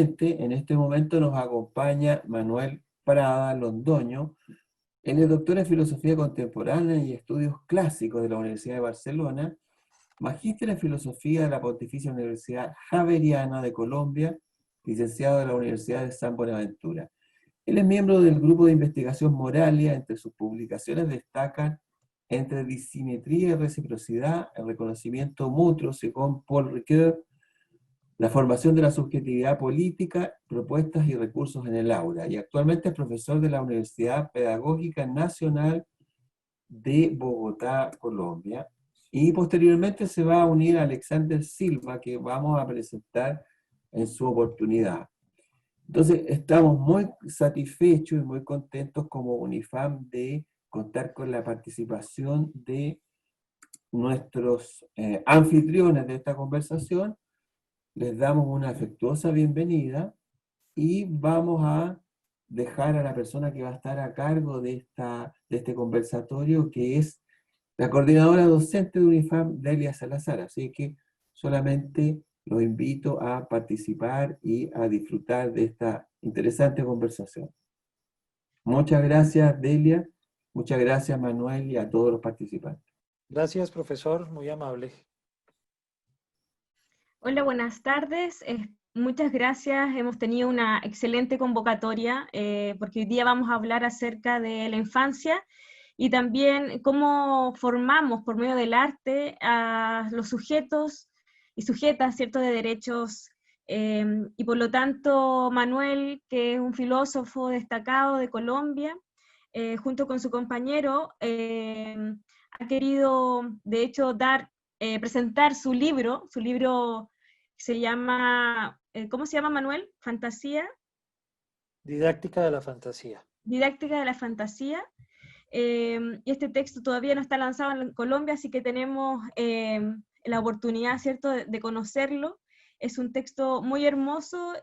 Finalmente, en este momento nos acompaña Manuel Prada Londoño. Él es doctor en Filosofía Contemporánea y Estudios Clásicos de la Universidad de Barcelona, magíster en Filosofía de la Pontificia Universidad Javeriana de Colombia, licenciado de la Universidad de San Buenaventura. Él es miembro del grupo de investigación Moralia. Entre sus publicaciones destacan Entre disimetría y reciprocidad, el reconocimiento mutuo según Paul Ricoeur, la formación de la subjetividad política, propuestas y recursos en el aula, y actualmente es profesor de la Universidad Pedagógica Nacional de Bogotá, Colombia, y posteriormente se va a unir a Alexander Silva, que vamos a presentar en su oportunidad. Entonces, estamos muy satisfechos y muy contentos como UNIFAM de contar con la participación de nuestros anfitriones de esta conversación. Les damos una afectuosa bienvenida y vamos a dejar a la persona que va a estar a cargo de este conversatorio, que es la coordinadora docente de UNIFAM, Delia Salazar. Así que solamente los invito a participar y a disfrutar de esta interesante conversación. Muchas gracias, Delia. Muchas gracias, Manuel, y a todos los participantes. Gracias, profesor, muy amable. Hola, buenas tardes. Muchas gracias. Hemos tenido una excelente convocatoria porque hoy día vamos a hablar acerca de la infancia y también cómo formamos por medio del arte a los sujetos y sujetas, ¿cierto?, de derechos. Y por lo tanto, Manuel, que es un filósofo destacado de Colombia, junto con su compañero, ha querido, de hecho, presentar su libro se llama, ¿cómo se llama, Manuel? ¿Fantasía? Didáctica de la fantasía. Didáctica de la fantasía. Y este texto todavía no está lanzado en Colombia, así que tenemos la oportunidad, ¿cierto?, de conocerlo. Es un texto muy hermoso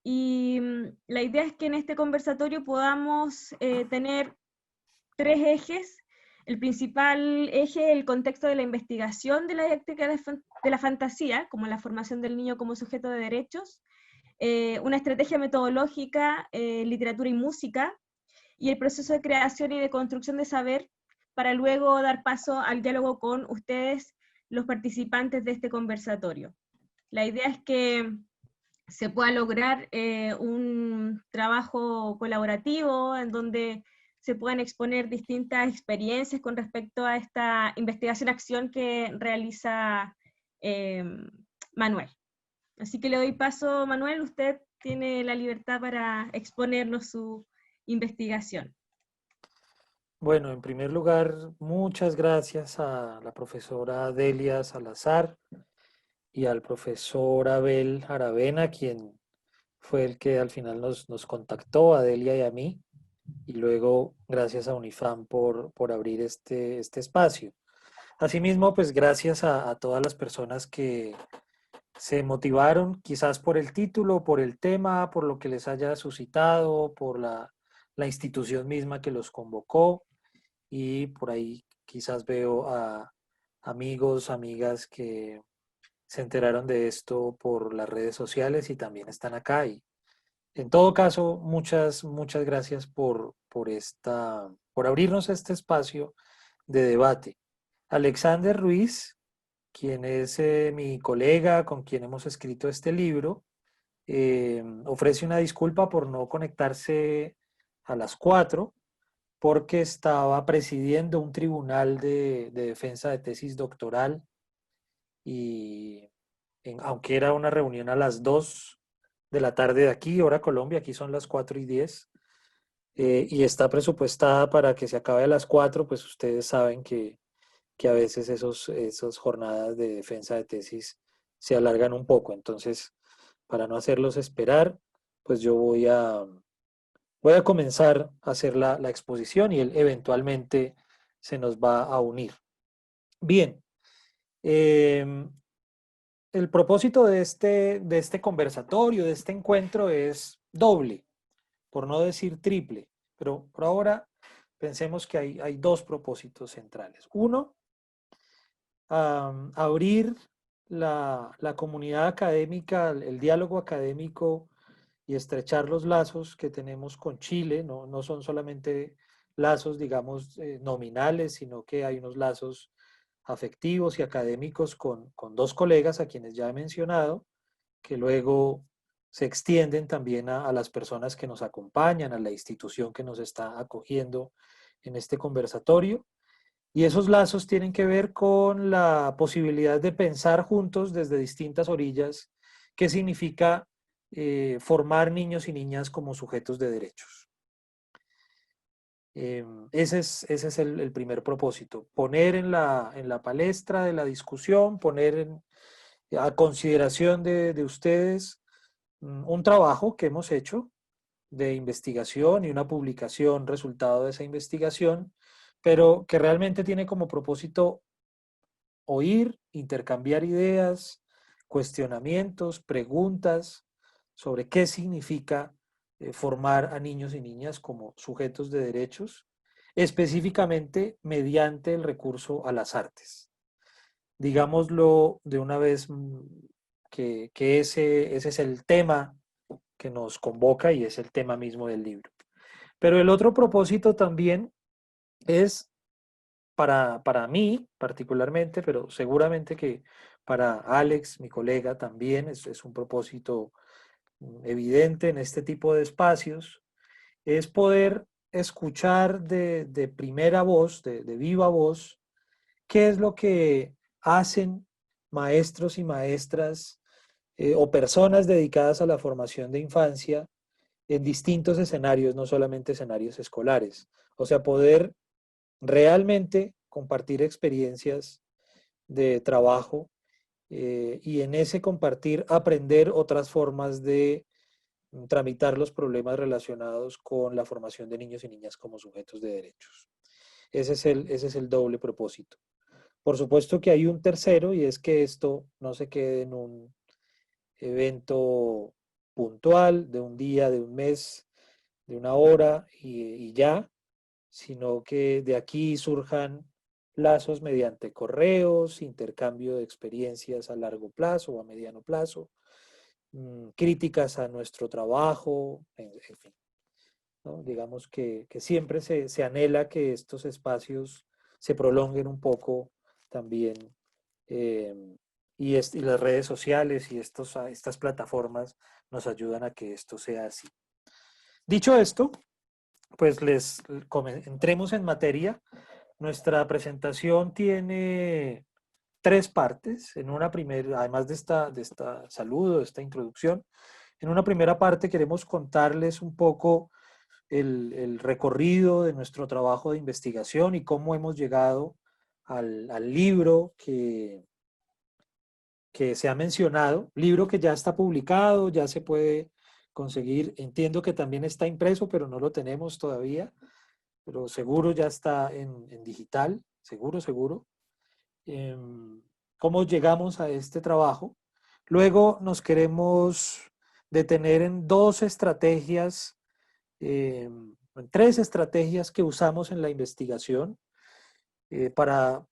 y la idea es que en este conversatorio podamos tener tres ejes. El principal eje es el contexto de la investigación de la didáctica de la fantasía, como la formación del niño como sujeto de derechos, una estrategia metodológica, literatura y música, y el proceso de creación y de construcción de saber, para luego dar paso al diálogo con ustedes, los participantes de este conversatorio. La idea es que se pueda lograr un trabajo colaborativo en donde se puedan exponer distintas experiencias con respecto a esta investigación-acción que realiza Manuel. Así que le doy paso, Manuel, usted tiene la libertad para exponernos su investigación. Bueno, en primer lugar, muchas gracias a la profesora Delia Salazar y al profesor Abel Aravena, quien fue el que al final nos contactó, a Delia y a mí, y luego gracias a UNIFAM por abrir este espacio. Asimismo, pues gracias a todas las personas que se motivaron quizás por el título, por el tema, por lo que les haya suscitado, por la institución misma que los convocó, y por ahí quizás veo a amigos, amigas que se enteraron de esto por las redes sociales y también están acá. Y en todo caso, muchas gracias por abrirnos este espacio de debate. Alexander Ruiz, quien es mi colega con quien hemos escrito este libro, ofrece una disculpa por no conectarse a las 4, porque estaba presidiendo un tribunal de defensa de tesis doctoral y aunque era una reunión a las 2 de la tarde de aquí, hora Colombia, aquí son las 4:10, y está presupuestada para que se acabe a las 4, pues ustedes saben que a veces esas jornadas de defensa de tesis se alargan un poco. Entonces, para no hacerlos esperar, pues yo voy a comenzar a hacer la exposición y él eventualmente se nos va a unir. Bien, el propósito de este conversatorio, de este encuentro, es doble, por no decir triple, pero por ahora pensemos que hay dos propósitos centrales. Uno, abrir la comunidad académica, el diálogo académico y estrechar los lazos que tenemos con Chile. No son solamente lazos, digamos, nominales, sino que hay unos lazos afectivos y académicos con dos colegas a quienes ya he mencionado, que luego se extienden también a las personas que nos acompañan, a la institución que nos está acogiendo en este conversatorio. Y esos lazos tienen que ver con la posibilidad de pensar juntos desde distintas orillas qué significa formar niños y niñas como sujetos de derechos. Ese es el primer propósito, poner en la palestra de la discusión, poner a consideración de ustedes un trabajo que hemos hecho de investigación y una publicación resultado de esa investigación, pero que realmente tiene como propósito oír, intercambiar ideas, cuestionamientos, preguntas sobre qué significa formar a niños y niñas como sujetos de derechos, específicamente mediante el recurso a las artes. Digámoslo de una vez que ese es el tema que nos convoca y es el tema mismo del libro. Pero el otro propósito también es para mí particularmente, pero seguramente que para Alex, mi colega, también es un propósito evidente en este tipo de espacios, es poder escuchar de primera voz, de viva voz, qué es lo que hacen maestros y maestras o personas dedicadas a la formación de infancia en distintos escenarios, no solamente escenarios escolares. O sea, poder realmente compartir experiencias de trabajo y en ese compartir aprender otras formas de tramitar los problemas relacionados con la formación de niños y niñas como sujetos de derechos. Ese es el doble propósito. Por supuesto que hay un tercero y es que esto no se quede en un evento puntual de un día, de un mes, de una hora y ya, sino que de aquí surjan lazos mediante correos, intercambio de experiencias a largo plazo o a mediano plazo, críticas a nuestro trabajo, en fin. ¿No? Digamos que siempre se anhela que estos espacios se prolonguen un poco también eh, y las redes sociales y estas plataformas nos ayudan a que esto sea así. Dicho esto, pues entremos en materia. Nuestra presentación tiene tres partes. En una primera, además de esta saludo, de esta introducción, en una primera parte queremos contarles un poco el recorrido de nuestro trabajo de investigación y cómo hemos llegado al libro que se ha mencionado, libro que ya está publicado, ya se puede conseguir. Entiendo que también está impreso, pero no lo tenemos todavía, pero seguro ya está en digital, seguro. ¿Cómo llegamos a este trabajo? Luego nos queremos detener en dos estrategias, en tres estrategias que usamos en la investigación para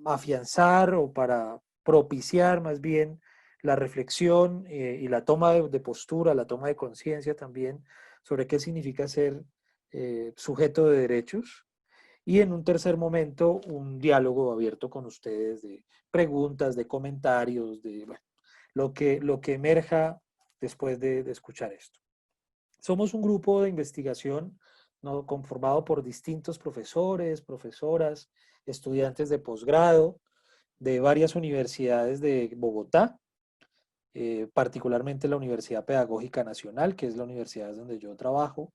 afianzar o para propiciar más bien la reflexión y la toma de postura, la toma de conciencia también sobre qué significa ser sujeto de derechos. Y en un tercer momento, un diálogo abierto con ustedes de preguntas, de comentarios, de bueno, lo que emerja después de escuchar esto. Somos un grupo de investigación, ¿no?, conformado por distintos profesores, profesoras, estudiantes de posgrado de varias universidades de Bogotá, particularmente la Universidad Pedagógica Nacional, que es la universidad donde yo trabajo,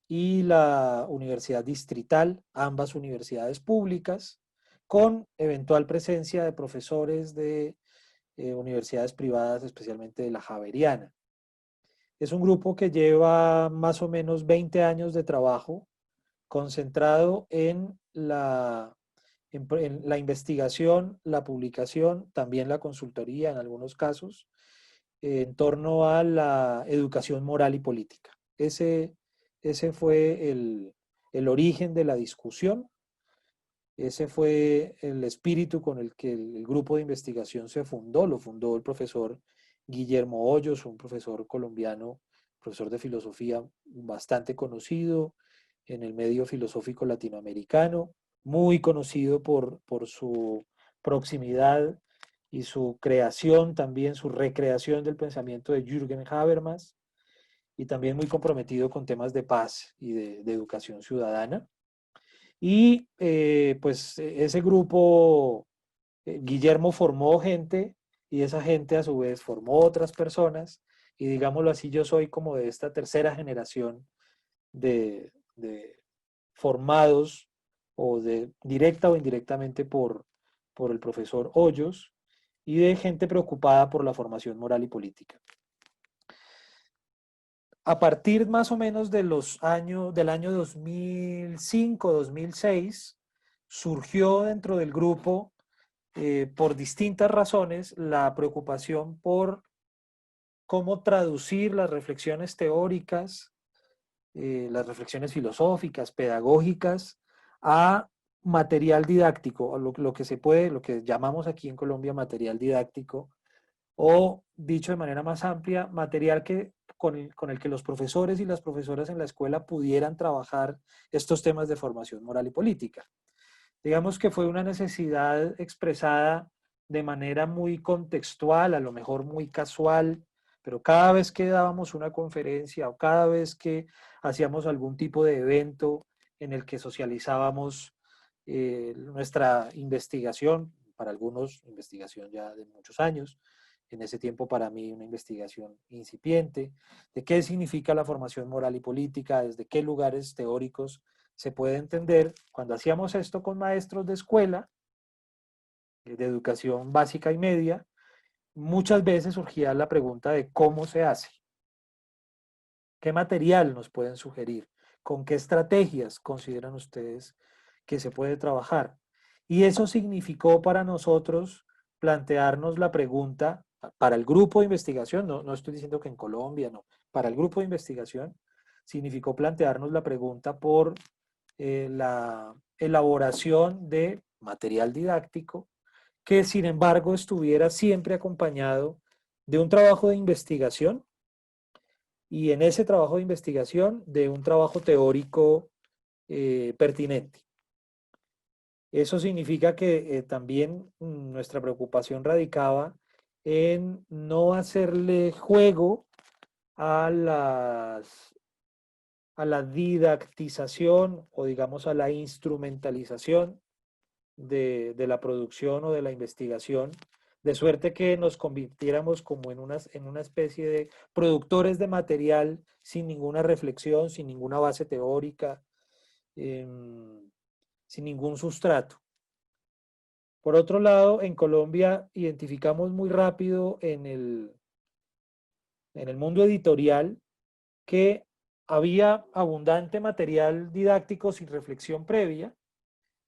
y la Universidad Distrital, ambas universidades públicas, con eventual presencia de profesores de universidades privadas, especialmente de la Javeriana. Es un grupo que lleva más o menos 20 años de trabajo concentrado en la investigación, la publicación, también la consultoría en algunos casos, en torno a la educación moral y política. Ese fue el origen de la discusión, ese fue el espíritu con el que el grupo de investigación se fundó, lo fundó el profesor Guillermo Hoyos, un profesor colombiano profesor de filosofía bastante conocido en el medio filosófico latinoamericano, muy conocido por su proximidad y su creación, también su recreación del pensamiento de Jürgen Habermas, y también muy comprometido con temas de paz y de educación ciudadana. Y pues ese grupo, Guillermo formó gente y esa gente a su vez formó otras personas y digámoslo así, yo soy como de esta tercera generación de formados o de directa o indirectamente por el profesor Hoyos y de gente preocupada por la formación moral y política. A partir más o menos de del año 2005, 2006, surgió dentro del grupo, por distintas razones, la preocupación por cómo traducir las reflexiones teóricas, las reflexiones filosóficas, pedagógicas, a material didáctico, a lo que se puede, lo que llamamos aquí en Colombia material didáctico, o dicho de manera más amplia, material con el que los profesores y las profesoras en la escuela pudieran trabajar estos temas de formación moral y política. Digamos que fue una necesidad expresada de manera muy contextual, a lo mejor muy casual, pero cada vez que dábamos una conferencia o cada vez que hacíamos algún tipo de evento en el que socializábamos nuestra investigación, para algunos investigación ya de muchos años, en ese tiempo para mí una investigación incipiente, de qué significa la formación moral y política, desde qué lugares teóricos se puede entender. Cuando hacíamos esto con maestros de escuela, de educación básica y media, muchas veces surgía la pregunta de cómo se hace, qué material nos pueden sugerir, con qué estrategias consideran ustedes que se puede trabajar. Y eso significó para nosotros plantearnos la pregunta, para el grupo de investigación, no estoy diciendo que en Colombia, no, para el grupo de investigación, significó plantearnos la pregunta por la elaboración de material didáctico que sin embargo estuviera siempre acompañado de un trabajo de investigación y en ese trabajo de investigación de un trabajo teórico pertinente. Eso significa que también nuestra preocupación radicaba en no hacerle juego a a la didactización o digamos a la instrumentalización de la producción o de la investigación, de suerte que nos convirtiéramos como en una especie de productores de material sin ninguna reflexión, sin ninguna base teórica, sin ningún sustrato. Por otro lado, en Colombia identificamos muy rápido en el mundo editorial que había abundante material didáctico sin reflexión previa,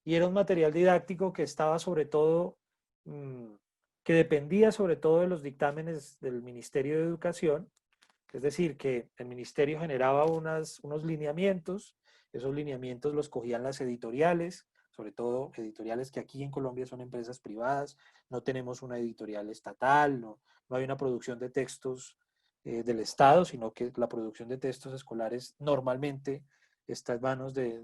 y era un material didáctico que estaba sobre todo, que dependía sobre todo de los dictámenes del Ministerio de Educación, es decir, que el ministerio generaba unos lineamientos, esos lineamientos los cogían las editoriales, sobre todo editoriales que aquí en Colombia son empresas privadas, no tenemos una editorial estatal, no hay una producción de textos del Estado, sino que la producción de textos escolares normalmente está en manos de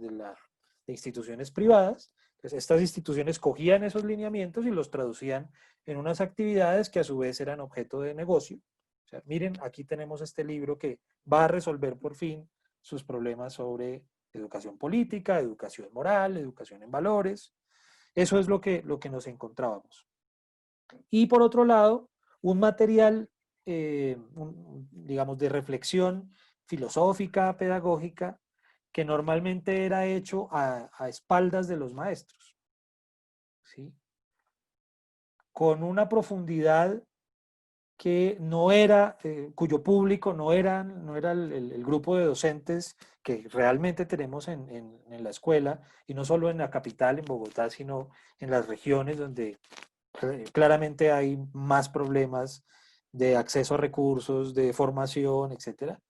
instituciones privadas. Entonces, estas instituciones cogían esos lineamientos y los traducían en unas actividades que a su vez eran objeto de negocio. O sea, miren, aquí tenemos este libro que va a resolver por fin sus problemas sobre educación política, educación moral, educación en valores. Eso es lo que nos encontrábamos. Y por otro lado, un material, digamos, de reflexión filosófica, pedagógica, que normalmente era hecho a espaldas de los maestros, ¿sí? Con una profundidad que no era, cuyo público no era el grupo de docentes que realmente tenemos en la escuela, y no solo en la capital, en Bogotá, sino en las regiones donde claramente hay más problemas de acceso a recursos, de formación, etcétera,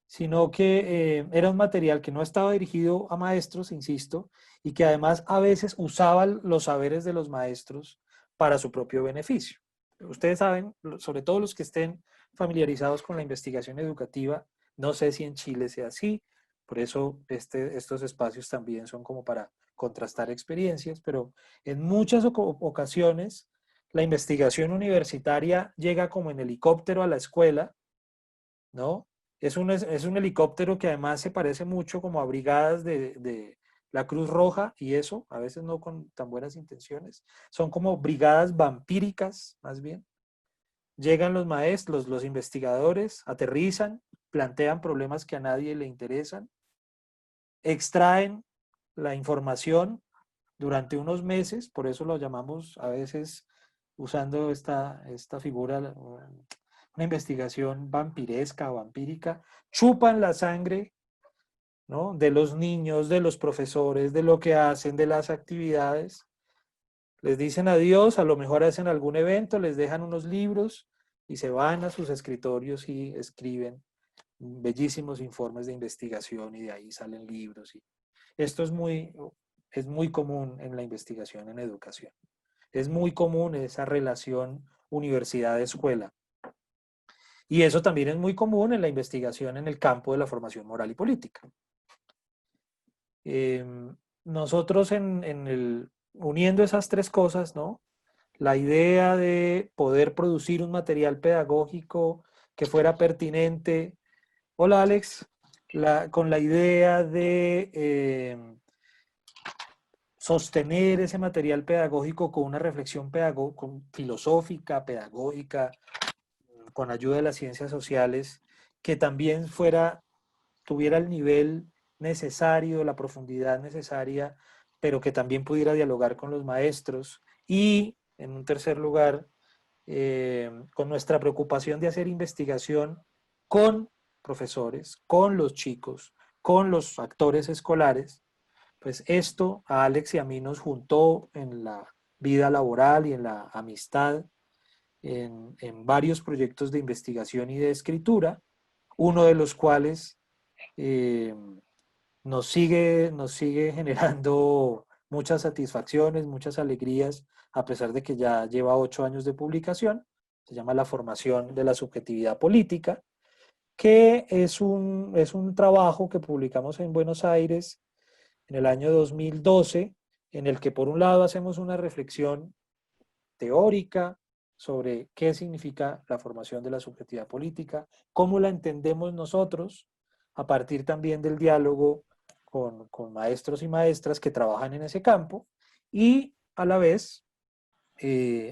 sino que era un material que no estaba dirigido a maestros, insisto, y que además a veces usaba los saberes de los maestros para su propio beneficio. Ustedes saben, sobre todo los que estén familiarizados con la investigación educativa, No sé si en Chile sea así, por eso estos espacios también son como para contrastar experiencias, pero en muchas ocasiones la investigación universitaria llega como en helicóptero a la escuela, ¿no? Es un helicóptero que además se parece mucho como a brigadas de la Cruz Roja y eso, a veces no con tan buenas intenciones. Son como brigadas vampíricas, más bien. Llegan los maestros, los investigadores, aterrizan, plantean problemas que a nadie le interesan, extraen la información durante unos meses, por eso lo llamamos a veces usando esta figura, una investigación vampiresca o vampírica, chupan la sangre, ¿no?, de los niños, de los profesores, de lo que hacen, de las actividades, les dicen adiós, a lo mejor hacen algún evento, les dejan unos libros y se van a sus escritorios y escriben bellísimos informes de investigación y de ahí salen libros. Y esto es muy común en la investigación en educación. Es muy común esa relación universidad-escuela. Y eso también es muy común en la investigación en el campo de la formación moral y política. Nosotros uniendo esas tres cosas, ¿no? La idea de poder producir un material pedagógico que fuera pertinente. Hola Alex, con la idea de sostener ese material pedagógico con una reflexión filosófica, pedagógica, con ayuda de las ciencias sociales, que también tuviera el nivel necesario, la profundidad necesaria, pero que también pudiera dialogar con los maestros. Y, en un tercer lugar, con nuestra preocupación de hacer investigación con profesores, con los chicos, con los actores escolares, pues esto a Alex y a mí nos juntó en la vida laboral y en la amistad, en varios proyectos de investigación y de escritura, uno de los cuales eh, nos sigue generando muchas satisfacciones, muchas alegrías, a pesar de que ya lleva 8 años de publicación. Se llama La formación de la subjetividad política, que es un trabajo que publicamos en Buenos Aires en el año 2012, en el que por un lado hacemos una reflexión teórica sobre qué significa la formación de la subjetividad política, cómo la entendemos nosotros, a partir también del diálogo con maestros y maestras que trabajan en ese campo, y a la vez,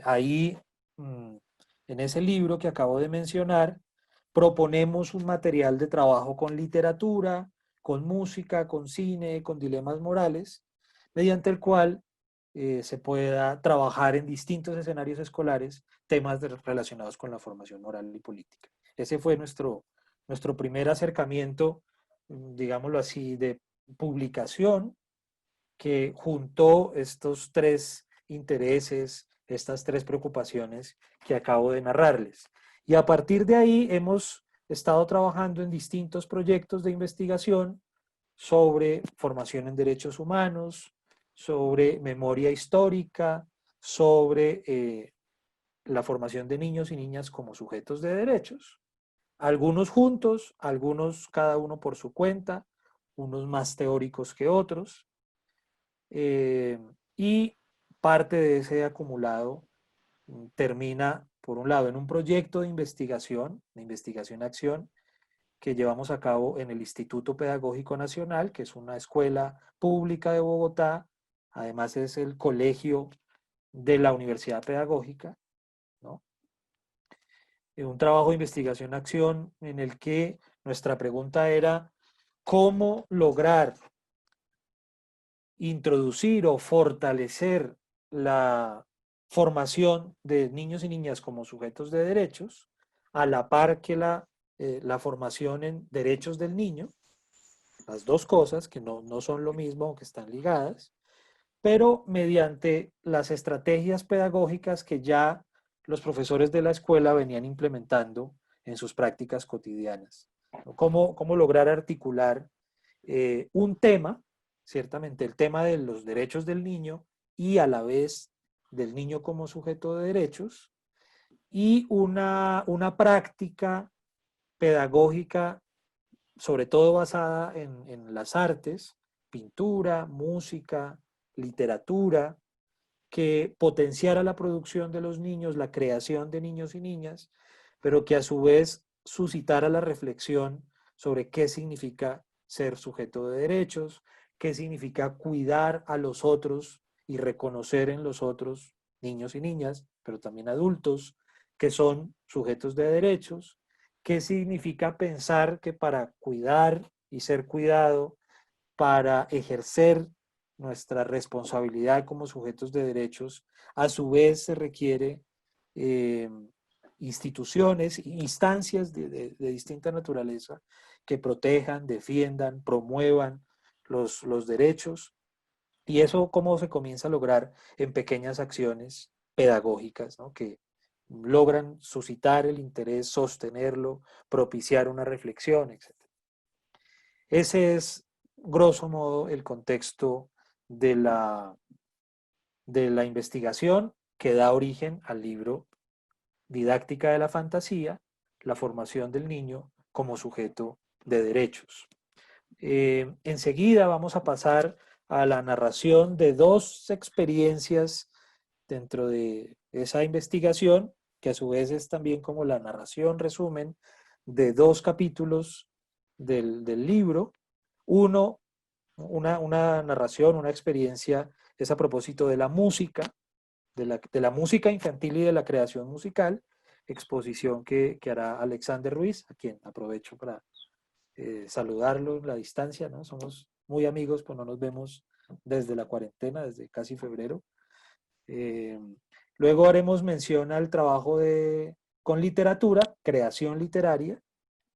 ahí, en ese libro que acabo de mencionar, proponemos un material de trabajo con literatura, con música, con cine, con dilemas morales, mediante el cual se pueda trabajar en distintos escenarios escolares temas relacionados con la formación moral y política. Ese fue nuestro primer acercamiento, digámoslo así, de publicación que juntó estos tres intereses, estas tres preocupaciones que acabo de narrarles. Y a partir de ahí hemos estado trabajando en distintos proyectos de investigación sobre formación en derechos humanos, sobre memoria histórica, sobre la formación de niños y niñas como sujetos de derechos. Algunos juntos, algunos cada uno por su cuenta, unos más teóricos que otros. Y parte de ese acumulado termina, por un lado, en un proyecto de investigación-acción, que llevamos a cabo en el Instituto Pedagógico Nacional, que es una escuela pública de Bogotá, además es el colegio de la Universidad Pedagógica, ¿no? Un trabajo de investigación-acción en el que nuestra pregunta era cómo lograr introducir o fortalecer la formación de niños y niñas como sujetos de derechos, a la par que la formación en derechos del niño, las dos cosas que no son lo mismo, aunque están ligadas, pero mediante las estrategias pedagógicas que ya los profesores de la escuela venían implementando en sus prácticas cotidianas. ¿Cómo lograr articular un tema, ciertamente el tema de los derechos del niño y a la vez del niño como sujeto de derechos, y una práctica pedagógica sobre todo basada en las artes, pintura, música, literatura, que potenciara la producción de los niños, la creación de niños y niñas, pero que a su vez suscitara la reflexión sobre qué significa ser sujeto de derechos, qué significa cuidar a los otros y reconocer en los otros niños y niñas, pero también adultos, que son sujetos de derechos, qué significa pensar que para cuidar y ser cuidado, para ejercer nuestra responsabilidad como sujetos de derechos, a su vez se requiere eh, instituciones, instancias de distinta naturaleza que protejan, defiendan, promuevan los derechos. Y eso cómo se comienza a lograr en pequeñas acciones pedagógicas, ¿no? Que logran suscitar el interés, sostenerlo, propiciar una reflexión, etc. Ese es, grosso modo, el contexto de la investigación que da origen al libro Didáctica de la Fantasía, la formación del niño como sujeto de derechos. Enseguida vamos a pasar a la narración de dos experiencias dentro de esa investigación, que a su vez es también como la narración resumen de dos capítulos del libro. Uno, una narración, una experiencia es a propósito de la música, de la música infantil y de la creación musical, exposición que hará Alexander Ruiz, a quien aprovecho para saludarlo en la distancia, ¿no? Somos muy amigos, pues no nos vemos desde la cuarentena, desde casi febrero. Eh, Luego haremos mención al trabajo con literatura, creación literaria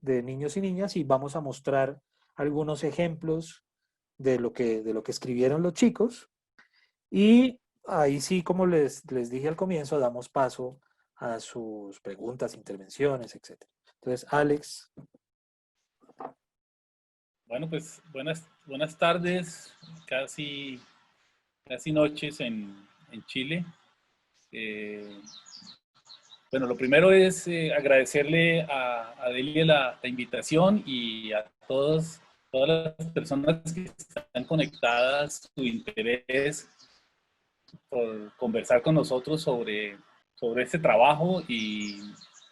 de niños y niñas, y vamos a mostrar algunos ejemplos de lo que escribieron los chicos. Y ahí sí, como les dije al comienzo, damos paso a sus preguntas, intervenciones, etc. Entonces, Alex. Bueno, pues buenas tardes, casi noches en Chile. Bueno, lo primero es agradecerle a Delia la invitación y a todas las personas que están conectadas, su interés por conversar con nosotros sobre este trabajo y,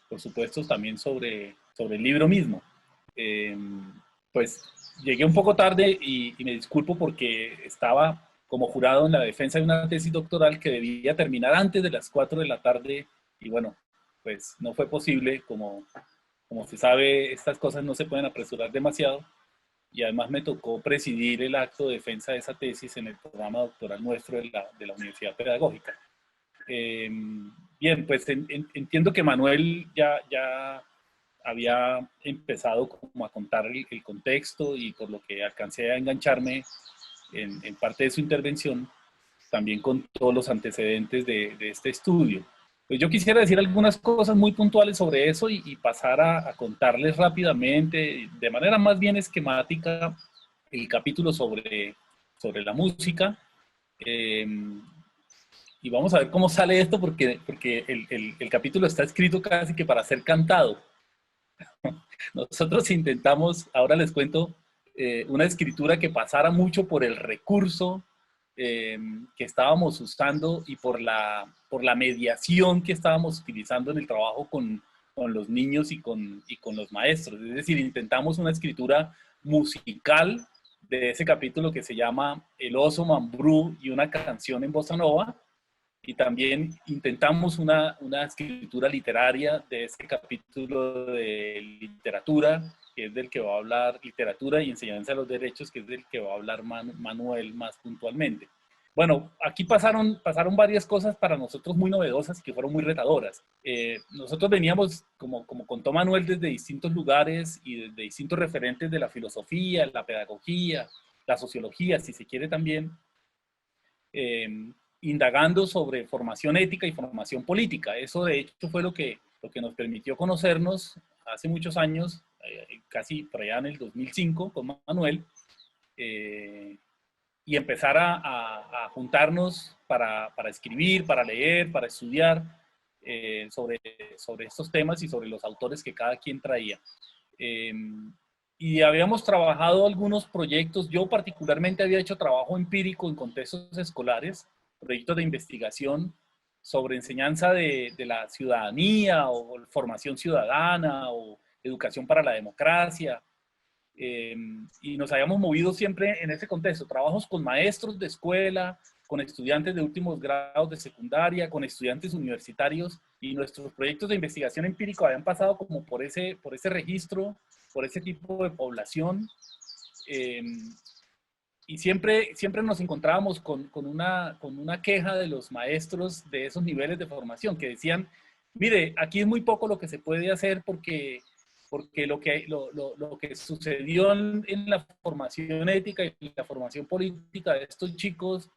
por supuesto, también sobre el libro mismo. Pues llegué un poco tarde y me disculpo porque estaba como jurado en la defensa de una tesis doctoral que debía terminar antes de las 4 de la tarde y bueno, pues no fue posible. Como se sabe, estas cosas no se pueden apresurar demasiado y además me tocó presidir el acto de defensa de esa tesis en el programa doctoral nuestro de la Universidad Pedagógica. Bien, pues entiendo que Manuel ya había empezado como a contar el contexto y por lo que alcancé a engancharme en parte de su intervención, también con todos los antecedentes de este estudio. Pues yo quisiera decir algunas cosas muy puntuales sobre eso y pasar a contarles rápidamente, de manera más bien esquemática, el capítulo sobre la música. Y vamos a ver cómo sale esto porque el capítulo está escrito casi que para ser cantado. Nosotros intentamos, ahora les cuento, una escritura que pasara mucho por el recurso que estábamos usando y por la mediación que estábamos utilizando en el trabajo con los niños y con los maestros. Es decir, intentamos una escritura musical de ese capítulo que se llama El oso Mambrú y una canción en bossa nova, y también intentamos una escritura literaria de este capítulo de literatura, que es del que va a hablar literatura y enseñanza de los derechos, que es del que va a hablar Manuel más puntualmente. Bueno, aquí pasaron varias cosas para nosotros muy novedosas y que fueron muy retadoras. Nosotros veníamos, como contó Manuel, desde distintos lugares y desde distintos referentes de la filosofía, la pedagogía, la sociología, si se quiere también, indagando sobre formación ética y formación política. Eso de hecho fue lo que nos permitió conocernos hace muchos años, casi por allá en el 2005 con Manuel, y empezar a juntarnos para escribir, para leer, para estudiar sobre estos temas y sobre los autores que cada quien traía. y habíamos trabajado algunos proyectos. Yo particularmente había hecho trabajo empírico en contextos escolares, proyectos de investigación sobre enseñanza de la ciudadanía o formación ciudadana o educación para la democracia. Y nos habíamos movido siempre en ese contexto, trabajos con maestros de escuela, con estudiantes de últimos grados de secundaria, con estudiantes universitarios, y nuestros proyectos de investigación empírico habían pasado como por ese registro, por ese tipo de población, y siempre nos encontrábamos con una queja de los maestros de esos niveles de formación, que decían, mire, aquí es muy poco lo que se puede hacer porque lo que sucedió en la formación ética y la formación política de estos chicos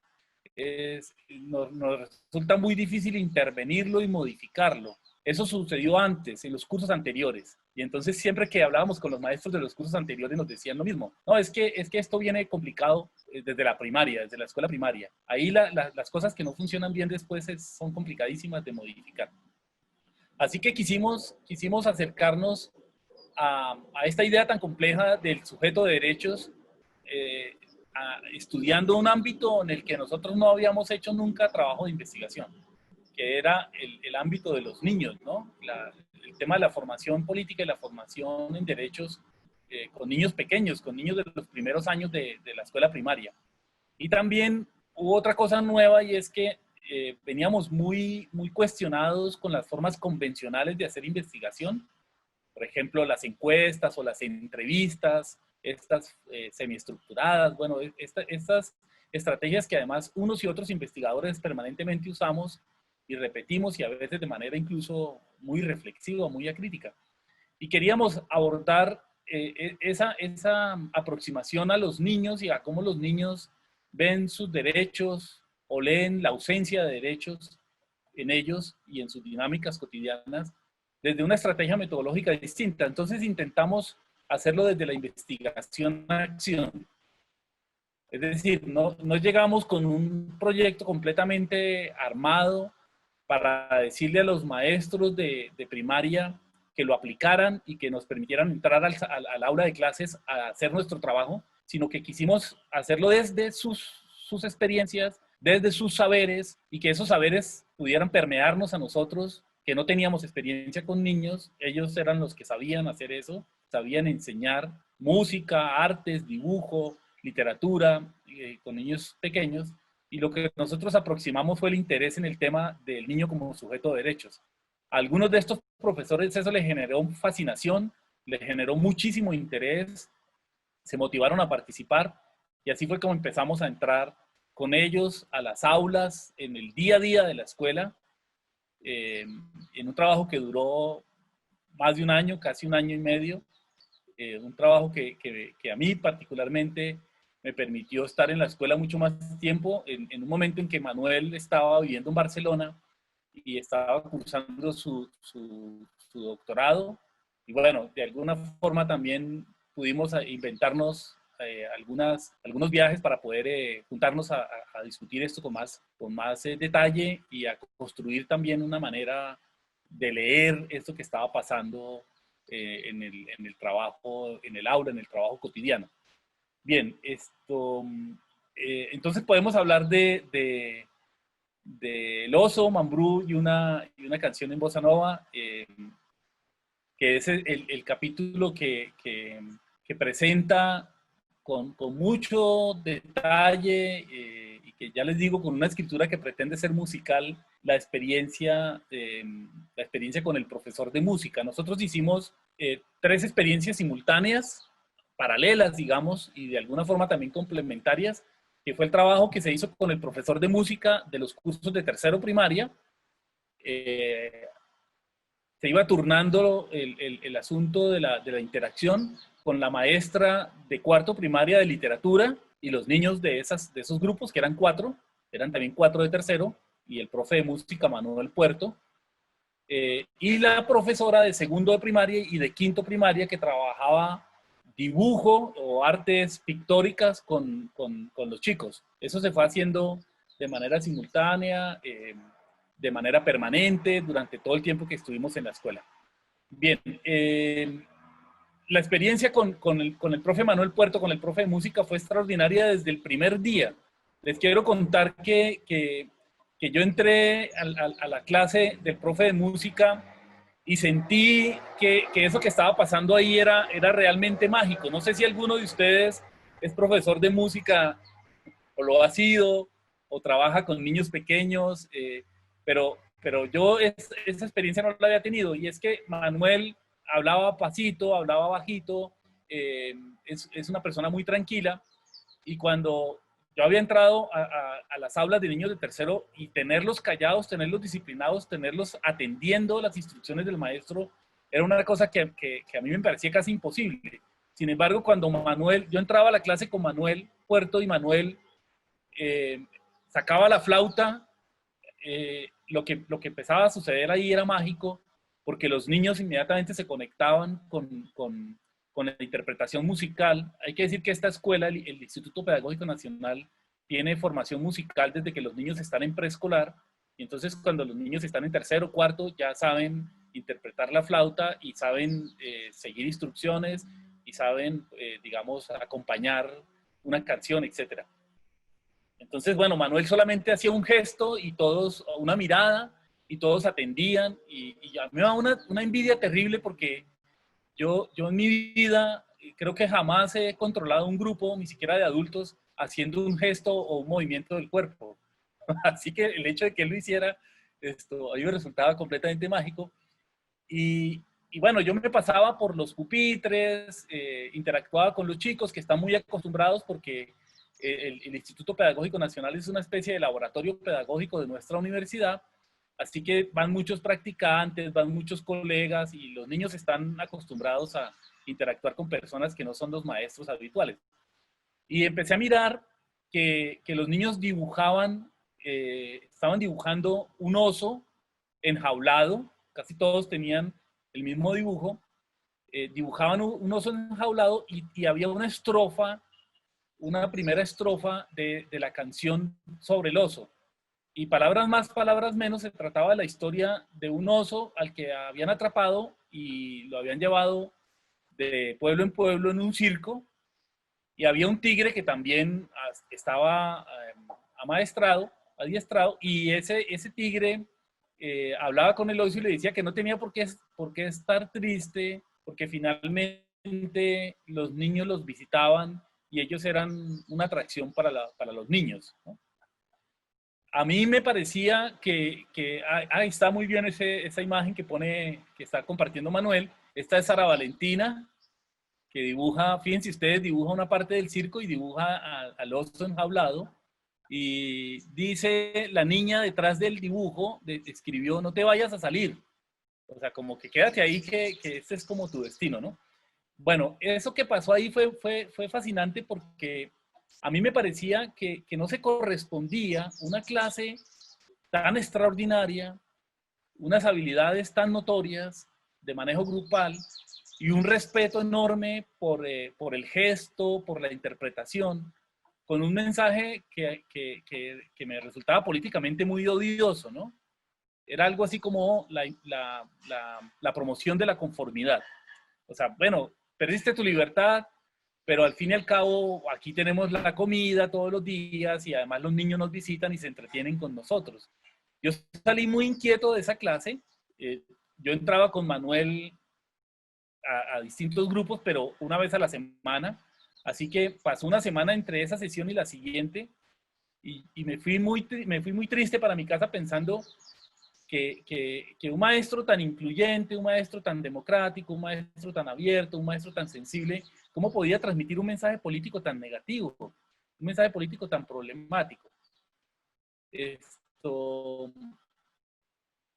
nos resulta muy difícil intervenirlo y modificarlo. Eso sucedió antes, en los cursos anteriores. Y entonces siempre que hablábamos con los maestros de los cursos anteriores nos decían lo mismo. No, es que esto viene complicado desde la primaria, desde la escuela primaria. Ahí las cosas que no funcionan bien después son complicadísimas de modificar. Así que quisimos acercarnos a esta idea tan compleja del sujeto de derechos, estudiando un ámbito en el que nosotros no habíamos hecho nunca trabajo de investigación, que era el ámbito de los niños, ¿no? El tema de la formación política y la formación en derechos con niños pequeños, con niños de los primeros años de la escuela primaria. Y también hubo otra cosa nueva, y es que veníamos muy cuestionados con las formas convencionales de hacer investigación. Por ejemplo, las encuestas o las entrevistas, estas semiestructuradas, bueno, estas estrategias que además unos y otros investigadores permanentemente usamos y repetimos, y a veces de manera incluso muy reflexiva, muy acrítica. Y queríamos abordar esa aproximación a los niños y a cómo los niños ven sus derechos o leen la ausencia de derechos en ellos y en sus dinámicas cotidianas desde una estrategia metodológica distinta. Entonces intentamos hacerlo desde la investigación a acción. Es decir, no llegamos con un proyecto completamente armado para decirle a los maestros de primaria que lo aplicaran y que nos permitieran entrar al aula de clases a hacer nuestro trabajo, sino que quisimos hacerlo desde sus experiencias, desde sus saberes, y que esos saberes pudieran permearnos a nosotros, que no teníamos experiencia con niños. Ellos eran los que sabían hacer eso, sabían enseñar música, artes, dibujo, literatura, con niños pequeños, y lo que nosotros aproximamos fue el interés en el tema del niño como sujeto de derechos. A algunos de estos profesores eso les generó fascinación, les generó muchísimo interés, se motivaron a participar, y así fue como empezamos a entrar con ellos a las aulas, en el día a día de la escuela, en un trabajo que duró más de un año, casi un año y medio, un trabajo que a mí particularmente me permitió estar en la escuela mucho más tiempo, en un momento en que Manuel estaba viviendo en Barcelona y estaba cursando su doctorado, y bueno, de alguna forma también pudimos inventarnos algunos viajes para poder juntarnos a discutir esto con más detalle, y a construir también una manera de leer esto que estaba pasando en el trabajo, en el aula, en el trabajo cotidiano. Bien, entonces podemos hablar de El Oso, Mambrú y una canción en bossa nova, que es el capítulo que presenta con mucho detalle, y que ya les digo, con una escritura que pretende ser musical, la experiencia con el profesor de música. Nosotros hicimos 3 experiencias simultáneas, paralelas, digamos, y de alguna forma también complementarias, que fue el trabajo que se hizo con el profesor de música de los cursos de tercero primaria. Se iba turnando el asunto de la interacción con la maestra de cuarto primaria de literatura y los niños de esos grupos, que eran 4, eran también 4 de tercero, y el profe de música Manuel Puerto, y la profesora de segundo de primaria y de quinto primaria, que trabajaba dibujo o artes pictóricas con los chicos. Eso se fue haciendo de manera simultánea, de manera permanente, durante todo el tiempo que estuvimos en la escuela. Bien, la experiencia con el profe Manuel Puerto, con el profe de música, fue extraordinaria desde el primer día. Les quiero contar que yo entré a la clase del profe de música y sentí que eso que estaba pasando ahí era realmente mágico. No sé si alguno de ustedes es profesor de música o lo ha sido, o trabaja con niños pequeños, pero yo esa experiencia no la había tenido. Y es que Manuel hablaba pasito, hablaba bajito, es una persona muy tranquila. Y cuando yo había entrado a las aulas de niños de tercero y tenerlos callados, tenerlos disciplinados, tenerlos atendiendo las instrucciones del maestro, era una cosa que a mí me parecía casi imposible. Sin embargo, cuando yo entraba a la clase con Manuel Puerto y Manuel sacaba la flauta, lo que empezaba a suceder ahí era mágico, porque los niños inmediatamente se conectaban con la interpretación musical. Hay que decir que esta escuela, el Instituto Pedagógico Nacional, tiene formación musical desde que los niños están en preescolar, y entonces cuando los niños están en tercero, cuarto, ya saben interpretar la flauta y saben seguir instrucciones y saben, digamos, acompañar una canción, etcétera. Entonces, bueno, Manuel solamente hacía un gesto y todos, una mirada, y todos atendían, y a mí me da una envidia terrible porque yo en mi vida creo que jamás he controlado un grupo, ni siquiera de adultos, haciendo un gesto o un movimiento del cuerpo. Así que el hecho de que él lo hiciera, a mí me resultaba completamente mágico. Y bueno, yo me pasaba por los pupitres, interactuaba con los chicos que están muy acostumbrados porque el Instituto Pedagógico Nacional es una especie de laboratorio pedagógico de nuestra universidad, así que van muchos practicantes, van muchos colegas y los niños están acostumbrados a interactuar con personas que no son los maestros habituales. Y empecé a mirar que los niños dibujaban, estaban dibujando un oso enjaulado, casi todos tenían el mismo dibujo, dibujaban un oso enjaulado y había una estrofa, una primera estrofa de la canción sobre el oso. Y palabras más, palabras menos, se trataba de la historia de un oso al que habían atrapado y lo habían llevado de pueblo en pueblo en un circo. Y había un tigre que también estaba adiestrado, y ese tigre hablaba con el oso y le decía que no tenía por qué estar triste, porque finalmente los niños los visitaban y ellos eran una atracción para los niños, ¿no? A mí me parecía que está muy bien esa imagen que está compartiendo Manuel. Esta es Sara Valentina, que dibuja, fíjense ustedes, dibuja una parte del circo y dibuja al oso enjaulado. Y dice la niña detrás del dibujo, escribió, no te vayas a salir. O sea, como que quédate ahí, que este es como tu destino, ¿no? Bueno, eso que pasó ahí fue fascinante porque a mí me parecía que no se correspondía una clase tan extraordinaria, unas habilidades tan notorias de manejo grupal y un respeto enorme por el gesto, por la interpretación, con un mensaje que me resultaba políticamente muy odioso, ¿no? Era algo así como la promoción de la conformidad. O sea, bueno, perdiste tu libertad, pero al fin y al cabo aquí tenemos la comida todos los días y además los niños nos visitan y se entretienen con nosotros. Yo salí muy inquieto de esa clase. Yo entraba con Manuel a distintos grupos, pero una vez a la semana. Así que pasó una semana entre esa sesión y la siguiente y me fui muy triste para mi casa pensando que un maestro tan incluyente, un maestro tan democrático, un maestro tan abierto, un maestro tan sensible, ¿cómo podía transmitir un mensaje político tan negativo, un mensaje político tan problemático?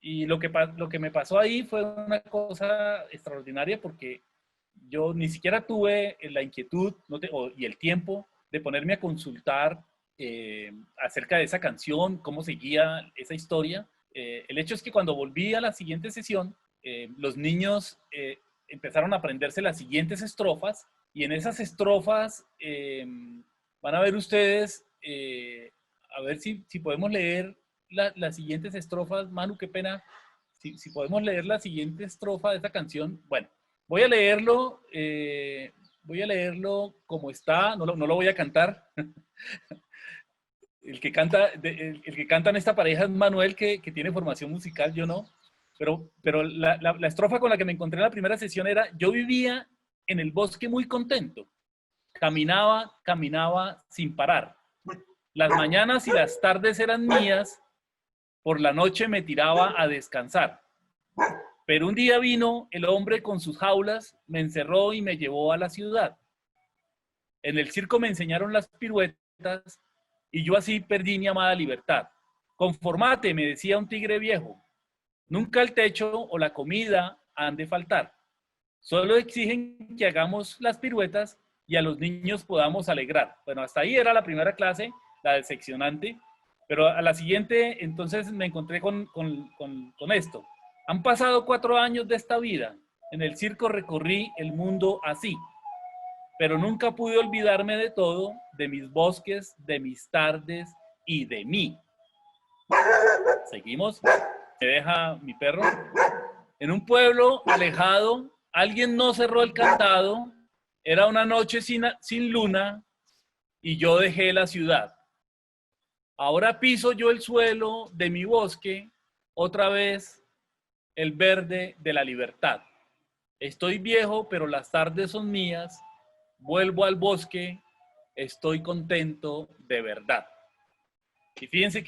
Y lo que me pasó ahí fue una cosa extraordinaria porque yo ni siquiera tuve la inquietud y el tiempo de ponerme a consultar acerca de esa canción, cómo seguía esa historia. El hecho es que cuando volví a la siguiente sesión, los niños empezaron a aprenderse las siguientes estrofas, y en esas estrofas van a ver ustedes, a ver si podemos leer las siguientes estrofas. Manu, qué pena, si podemos leer la siguiente estrofa de esta canción. Bueno, voy a leerlo, como está, no lo voy a cantar. El que canta en esta pareja es Manuel, que tiene formación musical, yo no. Pero la estrofa con la que me encontré en la primera sesión era: yo vivía en el bosque muy contento, caminaba sin parar. Las mañanas y las tardes eran mías, por la noche me tiraba a descansar. Pero un día vino el hombre con sus jaulas, me encerró y me llevó a la ciudad. En el circo me enseñaron las piruetas y yo así perdí mi amada libertad. Conformate, me decía un tigre viejo. Nunca el techo o la comida han de faltar. Solo exigen que hagamos las piruetas y a los niños podamos alegrar. Bueno, hasta ahí era la primera clase, la decepcionante, pero a la siguiente entonces me encontré con esto. Han pasado 4 años de esta vida. En el circo recorrí el mundo así, pero nunca pude olvidarme de todo, de mis bosques, de mis tardes y de mí. Seguimos. Me deja mi perro. En un pueblo alejado, alguien no cerró el candado. Era una noche sin luna y yo dejé la ciudad. Ahora piso yo el suelo de mi bosque, otra vez el verde de la libertad. Estoy viejo, pero las tardes son mías. Vuelvo al bosque, estoy contento de verdad. Y fíjense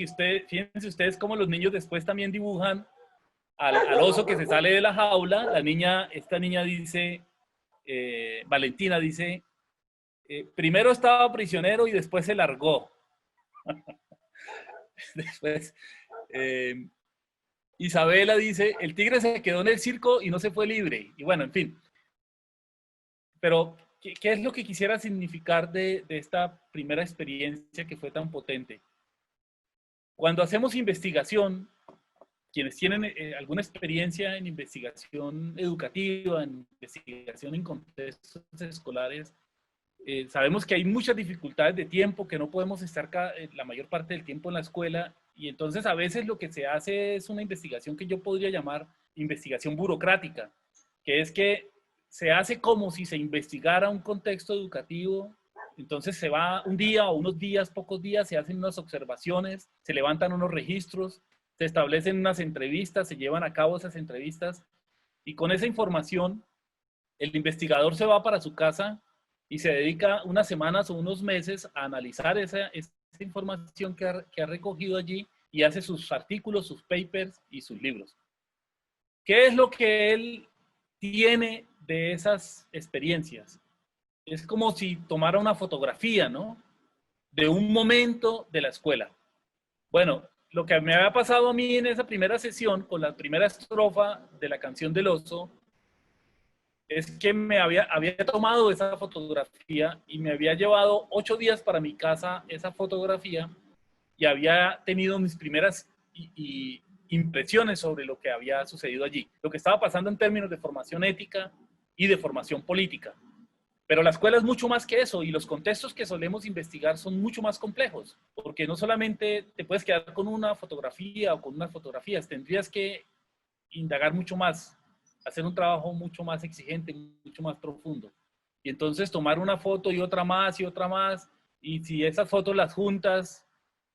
ustedes cómo los niños después también dibujan al oso que se sale de la jaula. Esta niña dice, Valentina dice, primero estaba prisionero y después se largó. Después, Isabela dice, el tigre se quedó en el circo y no se fue libre. Y bueno, en fin. Pero, ¿qué es lo que quisiera significar de esta primera experiencia que fue tan potente? Cuando hacemos investigación, quienes tienen alguna experiencia en investigación educativa, en investigación en contextos escolares, sabemos que hay muchas dificultades de tiempo, que no podemos estar la mayor parte del tiempo en la escuela, y entonces a veces lo que se hace es una investigación que yo podría llamar investigación burocrática, que es que se hace como si se investigara un contexto educativo. Entonces se va un día o unos días, pocos días, se hacen unas observaciones, se levantan unos registros, se establecen unas entrevistas, se llevan a cabo esas entrevistas, y con esa información el investigador se va para su casa y se dedica unas semanas o unos meses a analizar esa información que ha recogido allí, y hace sus artículos, sus papers y sus libros. ¿Qué es lo que él tiene de esas experiencias? Es como si tomara una fotografía, ¿no?, de un momento de la escuela. Bueno, lo que me había pasado a mí en esa primera sesión, con la primera estrofa de la canción del oso, es que me había tomado esa fotografía y me había llevado 8 días para mi casa esa fotografía, y había tenido mis primeras impresiones sobre lo que había sucedido allí, lo que estaba pasando en términos de formación ética y de formación política. Pero la escuela es mucho más que eso, y los contextos que solemos investigar son mucho más complejos, porque no solamente te puedes quedar con una fotografía o con unas fotografías, tendrías que indagar mucho más, hacer un trabajo mucho más exigente, mucho más profundo. Y entonces tomar una foto y otra más, y si esas fotos las juntas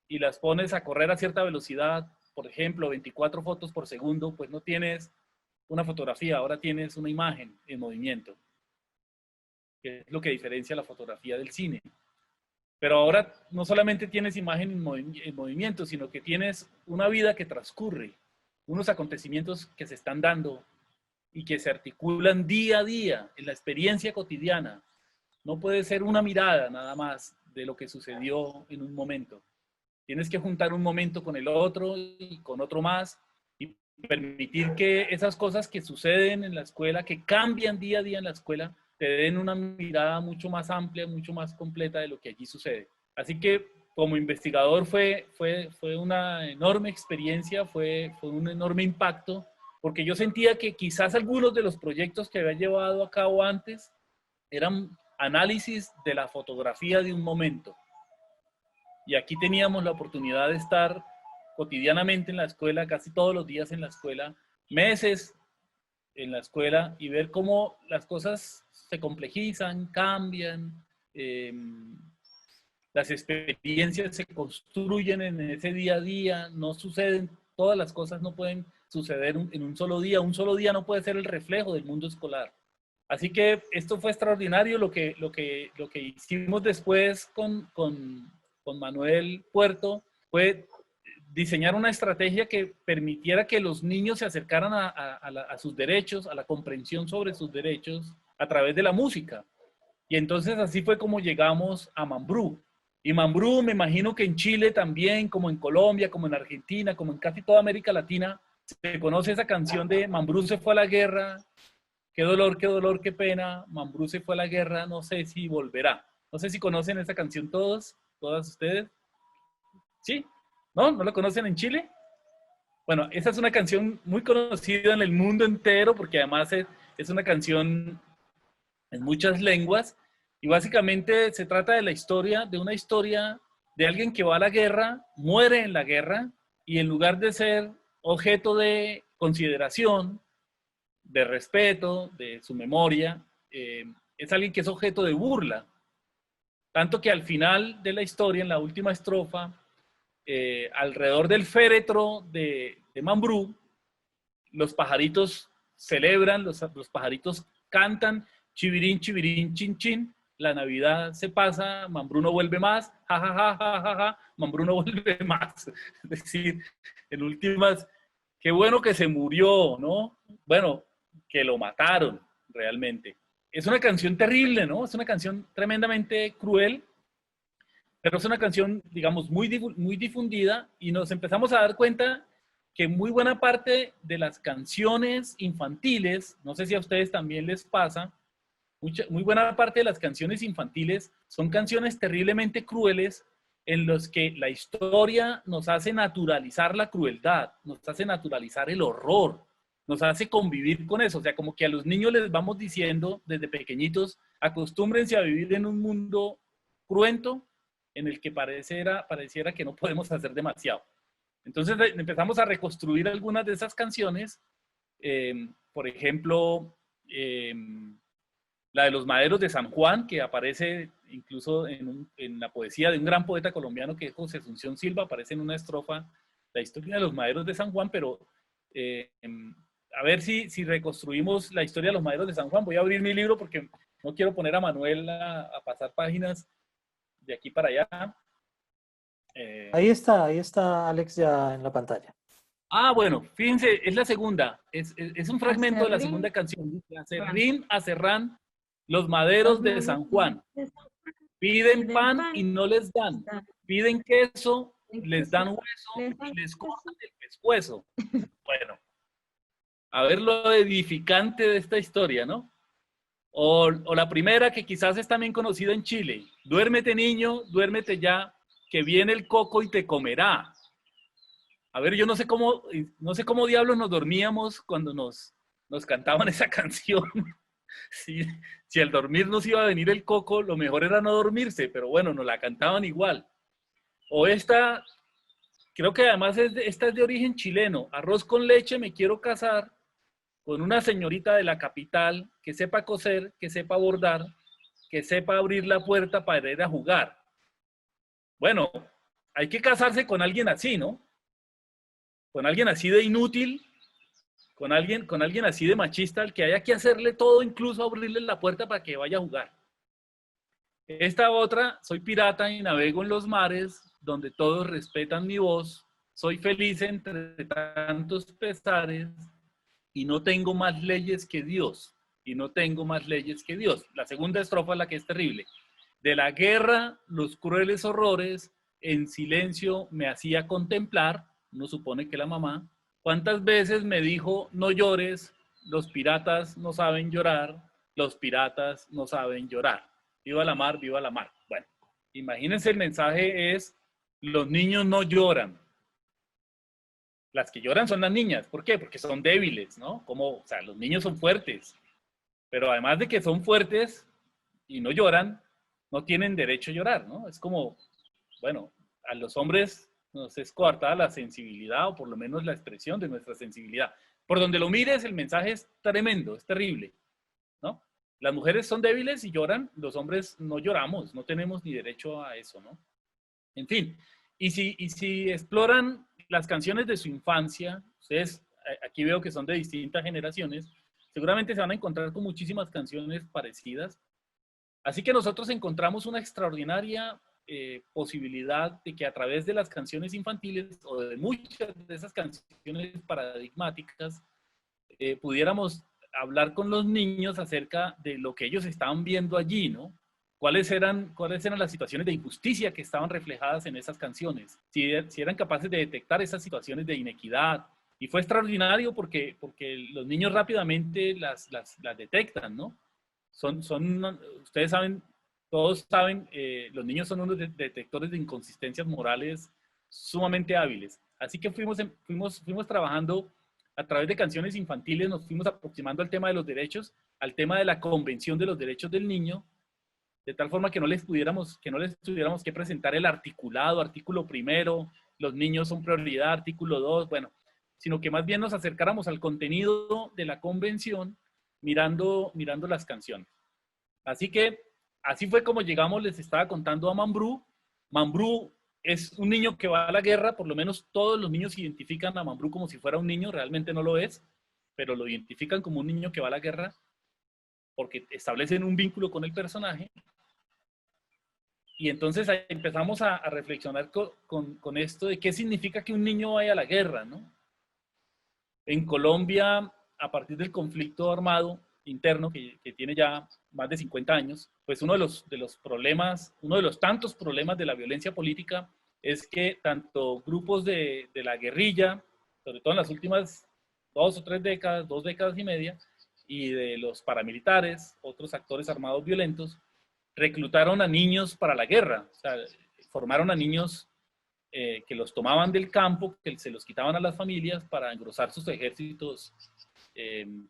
y las pones a correr a cierta velocidad, por ejemplo, 24 fotos por segundo, pues no tienes una fotografía, ahora tienes una imagen en movimiento, que es lo que diferencia la fotografía del cine. Pero ahora no solamente tienes imagen en movimiento, sino que tienes una vida que transcurre, unos acontecimientos que se están dando y que se articulan día a día en la experiencia cotidiana. No puede ser una mirada nada más de lo que sucedió en un momento. Tienes que juntar un momento con el otro y con otro más, y permitir que esas cosas que suceden en la escuela, que cambian día a día en la escuela, te den una mirada mucho más amplia, mucho más completa de lo que allí sucede. Así que como investigador fue una enorme experiencia, fue un enorme impacto, porque yo sentía que quizás algunos de los proyectos que había llevado a cabo antes eran análisis de la fotografía de un momento. Y aquí teníamos la oportunidad de estar cotidianamente en la escuela, casi todos los días en la escuela, meses en la escuela y ver cómo las cosas se complejizan, cambian, las experiencias se construyen en ese día a día, no suceden, todas las cosas no pueden suceder en un solo día no puede ser el reflejo del mundo escolar. Así que esto fue extraordinario lo que hicimos después con Manuel Puerto fue diseñar una estrategia que permitiera que los niños se acercaran a sus derechos, a la comprensión sobre sus derechos a través de la música. Y entonces así fue como llegamos a Mambrú. Y Mambrú, me imagino que en Chile también, como en Colombia, como en Argentina, como en casi toda América Latina, se conoce esa canción de Mambrú se fue a la guerra, qué dolor, qué pena, Mambrú se fue a la guerra, no sé si volverá. No sé si conocen esa canción todos, todas ustedes. ¿Sí? ¿No? ¿No la conocen en Chile? Bueno, esa es una canción muy conocida en el mundo entero porque además es una canción en muchas lenguas y básicamente se trata de la historia, de una historia de alguien que va a la guerra, muere en la guerra y en lugar de ser objeto de consideración, de respeto, de su memoria, es alguien que es objeto de burla. Tanto que al final de la historia, en la última estrofa, alrededor del féretro de Mambrú, los pajaritos celebran, los pajaritos cantan, chivirín, chivirín, chin, chin, la Navidad se pasa, Mambrú no vuelve más, ja, ja, ja, ja, ja, ja, Mambrú no vuelve más. Es decir, en últimas, qué bueno que se murió, ¿no? Bueno, que lo mataron realmente. Es una canción terrible, ¿no? Es una canción tremendamente cruel, pero es una canción, digamos, muy difundida y nos empezamos a dar cuenta que muy buena parte de las canciones infantiles, no sé si a ustedes también les pasa, muy buena parte de las canciones infantiles son canciones terriblemente crueles en los que la historia nos hace naturalizar la crueldad, nos hace naturalizar el horror, nos hace convivir con eso. O sea, como que a los niños les vamos diciendo desde pequeñitos, acostúmbrense a vivir en un mundo cruento en el que pareciera que no podemos hacer demasiado. Entonces empezamos a reconstruir algunas de esas canciones, por ejemplo, la de los maderos de San Juan, que aparece incluso en la poesía de un gran poeta colombiano que es José Asunción Silva, aparece en una estrofa la historia de los maderos de San Juan, pero a ver si reconstruimos la historia de los maderos de San Juan. Voy a abrir mi libro porque no quiero poner a Manuel a pasar páginas de aquí para allá. Ahí está Alex ya en la pantalla. Ah, bueno, fíjense, es la segunda, es un fragmento de la segunda canción. Acerrín, acerrán, los maderos de San Juan. Piden pan y no les dan. Piden queso, les dan hueso y les cortan el pescuezo. Bueno, a ver lo edificante de esta historia, ¿no? O la primera que quizás es también conocida en Chile. Duérmete niño, duérmete ya, que viene el coco y te comerá. A ver, yo no sé cómo diablos nos dormíamos cuando nos cantaban esa canción. Si al dormir nos iba a venir el coco, lo mejor era no dormirse, pero bueno, nos la cantaban igual. O esta, creo que además esta es de origen chileno. Arroz con leche, me quiero casar con una señorita de la capital que sepa coser, que sepa bordar, que sepa abrir la puerta para ir a jugar. Bueno, hay que casarse con alguien así, ¿no? Con alguien así de inútil, con alguien así de machista, al que haya que hacerle todo, incluso abrirle la puerta para que vaya a jugar. Esta otra, soy pirata y navego en los mares, donde todos respetan mi voz, soy feliz entre tantos pesares, y no tengo más leyes que Dios, y no tengo más leyes que Dios. La segunda estrofa es la que es terrible. De la guerra, los crueles horrores, en silencio me hacía contemplar, uno supone que la mamá, cuántas veces me dijo, no llores, los piratas no saben llorar, los piratas no saben llorar. Viva la mar, viva la mar. Bueno, imagínense el mensaje es, los niños no lloran. Las que lloran son las niñas. ¿Por qué? Porque son débiles, ¿no? O sea, los niños son fuertes. Pero además de que son fuertes y no lloran, no tienen derecho a llorar, ¿no? Es como, bueno, a los hombres nos es coartada la sensibilidad o por lo menos la expresión de nuestra sensibilidad. Por donde lo mires, el mensaje es tremendo, es terrible, ¿no? Las mujeres son débiles y lloran, los hombres no lloramos, no tenemos ni derecho a eso, ¿no? En fin, y si exploran las canciones de su infancia, ustedes aquí veo que son de distintas generaciones, seguramente se van a encontrar con muchísimas canciones parecidas. Así que nosotros encontramos una extraordinaria posibilidad de que a través de las canciones infantiles o de muchas de esas canciones paradigmáticas pudiéramos hablar con los niños acerca de lo que ellos estaban viendo allí, ¿no? ¿Cuáles eran las situaciones de injusticia que estaban reflejadas en esas canciones? Si eran capaces de detectar esas situaciones de inequidad. Y fue extraordinario porque los niños rápidamente las detectan, ¿no? Ustedes saben, todos saben, los niños son unos detectores de inconsistencias morales sumamente hábiles. Así que fuimos trabajando a través de canciones infantiles, nos fuimos aproximando al tema de los derechos, al tema de la Convención de los Derechos del Niño, de tal forma que no les tuviéramos que presentar el articulado, artículo primero, los niños son prioridad, artículo 2, bueno, sino que más bien nos acercáramos al contenido de la convención mirando las canciones. Así que así fue como llegamos, les estaba contando a Mambrú. Mambrú es un niño que va a la guerra, por lo menos todos los niños identifican a Mambrú como si fuera un niño, realmente no lo es, pero lo identifican como un niño que va a la guerra porque establecen un vínculo con el personaje. Y entonces empezamos a reflexionar con esto de qué significa que un niño vaya a la guerra, ¿no? En Colombia, a partir del conflicto armado interno que tiene ya más de 50 años, pues uno de los problemas, uno de los tantos problemas de la violencia política es que tanto grupos de la guerrilla, sobre todo en las últimas 2 o 3 décadas, 2 décadas y media, y de los paramilitares, otros actores armados violentos, reclutaron a niños para la guerra, o sea, formaron a niños que los tomaban del campo, que se los quitaban a las familias para engrosar sus ejércitos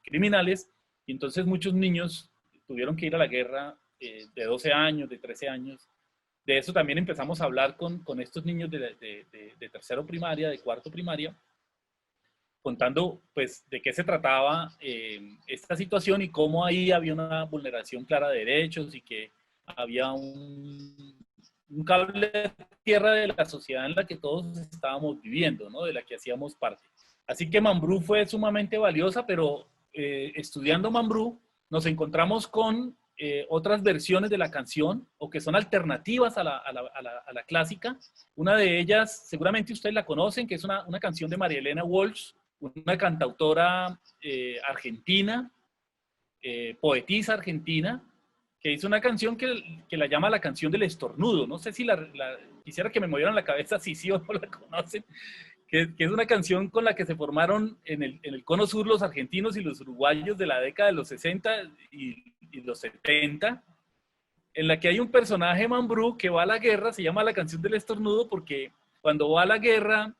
criminales, y entonces muchos niños tuvieron que ir a la guerra de 12 años, de 13 años. De eso también empezamos a hablar con estos niños de tercero primaria, de cuarto primaria, contando pues de qué se trataba esta situación y cómo ahí había una vulneración clara de derechos y que había un cable de tierra de la sociedad en la que todos estábamos viviendo, ¿no? De la que hacíamos parte. Así que Mambrú fue sumamente valiosa, pero estudiando Mambrú nos encontramos con otras versiones de la canción o que son alternativas a la clásica. Una de ellas, seguramente ustedes la conocen, que es una canción de María Elena Walsh, una cantautora argentina, poetisa argentina, que hizo una canción que la llama la canción del estornudo. No sé si quisiera que me movieran la cabeza si sí o no la conocen, que es una canción con la que se formaron en el Cono Sur los argentinos y los uruguayos de la década de los 60 y los 70, en la que hay un personaje Mambrú que va a la guerra, se llama la canción del estornudo porque cuando va a la guerra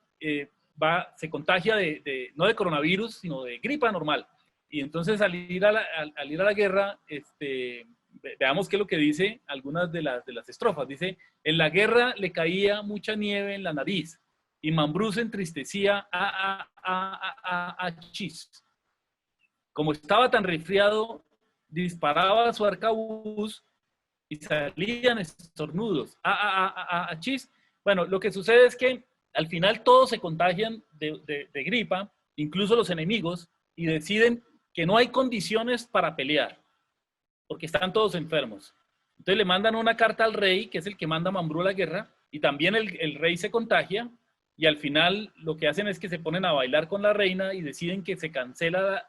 se contagia no de coronavirus, sino de gripa normal. Y entonces al ir a la guerra, veamos qué es lo que dice algunas de las estrofas. Dice, en la guerra le caía mucha nieve en la nariz y Mambrú se entristecía chis. Como estaba tan resfriado, disparaba su arcabuz y salían estornudos. Chis. Bueno, lo que sucede es que al final todos se contagian de gripa, incluso los enemigos, y deciden que no hay condiciones para pelear, porque están todos enfermos. Entonces le mandan una carta al rey, que es el que manda a Mambrú a la guerra, y también el rey se contagia, y al final lo que hacen es que se ponen a bailar con la reina y deciden que se cancela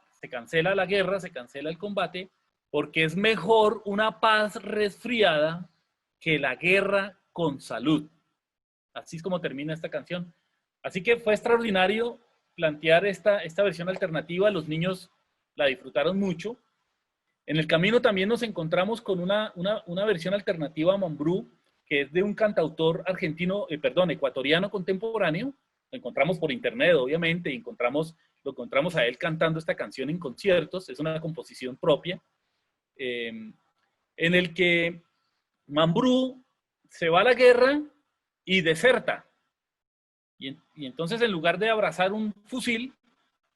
la guerra, se cancela el combate, porque es mejor una paz resfriada que la guerra con salud. Así es como termina esta canción. Así que fue extraordinario plantear esta versión alternativa. Los niños la disfrutaron mucho. En el camino también nos encontramos con una versión alternativa a Mambrú, que es de un cantautor ecuatoriano contemporáneo. Lo encontramos por internet, obviamente, y lo encontramos a él cantando esta canción en conciertos. Es una composición propia, en el que Mambrú se va a la guerra y deserta. Y entonces, en lugar de abrazar un fusil,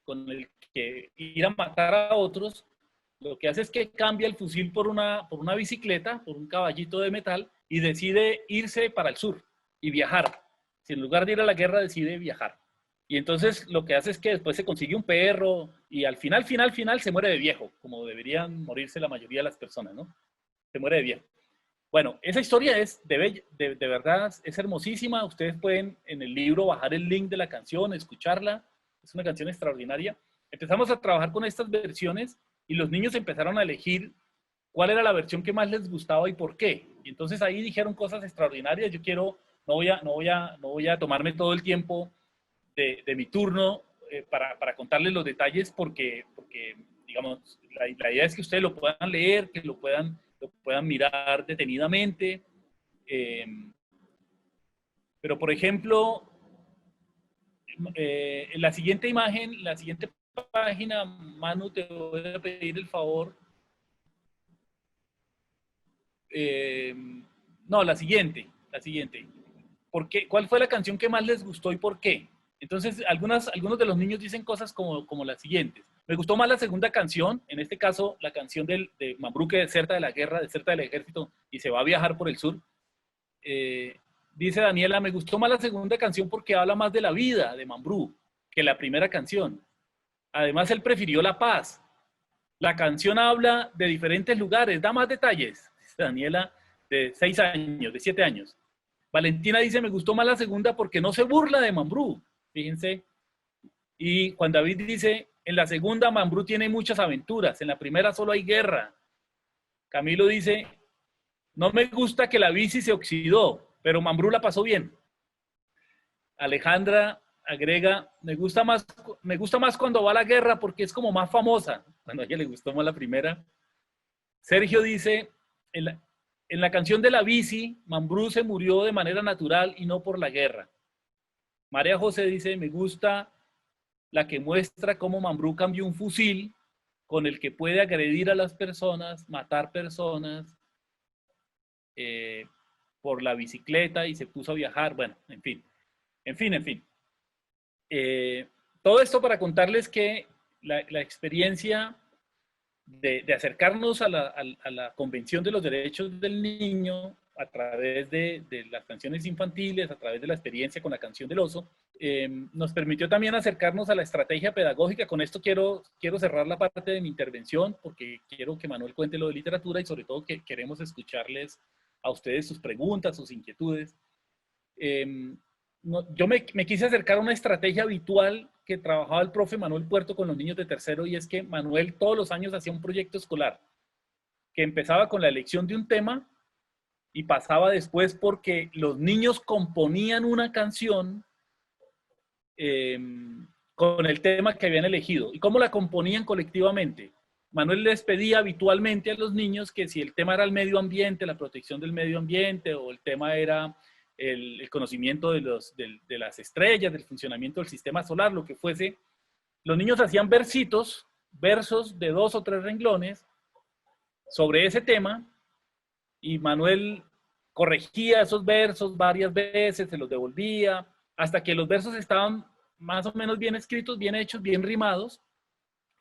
con el que ir a matar a otros, lo que hace es que cambia el fusil por una bicicleta, por un caballito de metal, y decide irse para el sur y viajar. Si en lugar de ir a la guerra decide viajar. Y entonces lo que hace es que después se consigue un perro y al final se muere de viejo, como deberían morirse la mayoría de las personas, ¿no? Se muere de viejo. Bueno, esa historia es de verdad, es hermosísima. Ustedes pueden en el libro bajar el link de la canción, escucharla. Es una canción extraordinaria. Empezamos a trabajar con estas versiones y los niños empezaron a elegir cuál era la versión que más les gustaba y por qué. Y entonces ahí dijeron cosas extraordinarias. Yo quiero, no voy a tomarme todo el tiempo de mi turno para contarles los detalles porque digamos, la idea es que ustedes lo puedan leer, que lo puedan mirar detenidamente. Pero, por ejemplo, en la siguiente imagen, la siguiente página, Manu, te voy a pedir el favor. No, la siguiente. ¿Cuál fue la canción que más les gustó y por qué? Entonces, algunos de los niños dicen cosas como las siguientes. Me gustó más la segunda canción, en este caso, la canción de Mambrú, que deserta de la guerra, deserta del ejército y se va a viajar por el sur. Dice Daniela, me gustó más la segunda canción porque habla más de la vida de Mambrú que la primera canción. Además, él prefirió la paz. La canción habla de diferentes lugares, da más detalles. Dice Daniela, de 6 años, de 7 años. Valentina dice, me gustó más la segunda porque no se burla de Mambrú. Fíjense. Y Juan David dice, en la segunda Mambrú tiene muchas aventuras, en la primera solo hay guerra. Camilo dice, no me gusta que la bici se oxidó, pero Mambrú la pasó bien. Alejandra agrega, me gusta más cuando va a la guerra porque es como más famosa. Bueno, a ella le gustó más la primera. Sergio dice, en la canción de la bici, Mambrú se murió de manera natural y no por la guerra. María José dice, me gusta la que muestra cómo Mambrú cambió un fusil con el que puede agredir a las personas, matar personas por la bicicleta y se puso a viajar. Bueno, en fin. Todo esto para contarles que la experiencia de acercarnos a la Convención de los Derechos del Niño a través de las canciones infantiles, a través de la experiencia con la canción del oso, nos permitió también acercarnos a la estrategia pedagógica. Con esto quiero cerrar la parte de mi intervención porque quiero que Manuel cuente lo de literatura y sobre todo que queremos escucharles a ustedes sus preguntas, sus inquietudes. Yo me quise acercar a una estrategia habitual que trabajaba el profe Manuel Puerto con los niños de tercero, y es que Manuel todos los años hacía un proyecto escolar que empezaba con la elección de un tema y pasaba después porque los niños componían una canción con el tema que habían elegido. ¿Y cómo la componían colectivamente? Manuel les pedía habitualmente a los niños que si el tema era el medio ambiente, la protección del medio ambiente, o el tema era el conocimiento de las estrellas, del funcionamiento del sistema solar, lo que fuese, los niños hacían versos de 2 o 3 renglones sobre ese tema, y Manuel corregía esos versos varias veces, se los devolvía, hasta que los versos estaban más o menos bien escritos, bien hechos, bien rimados,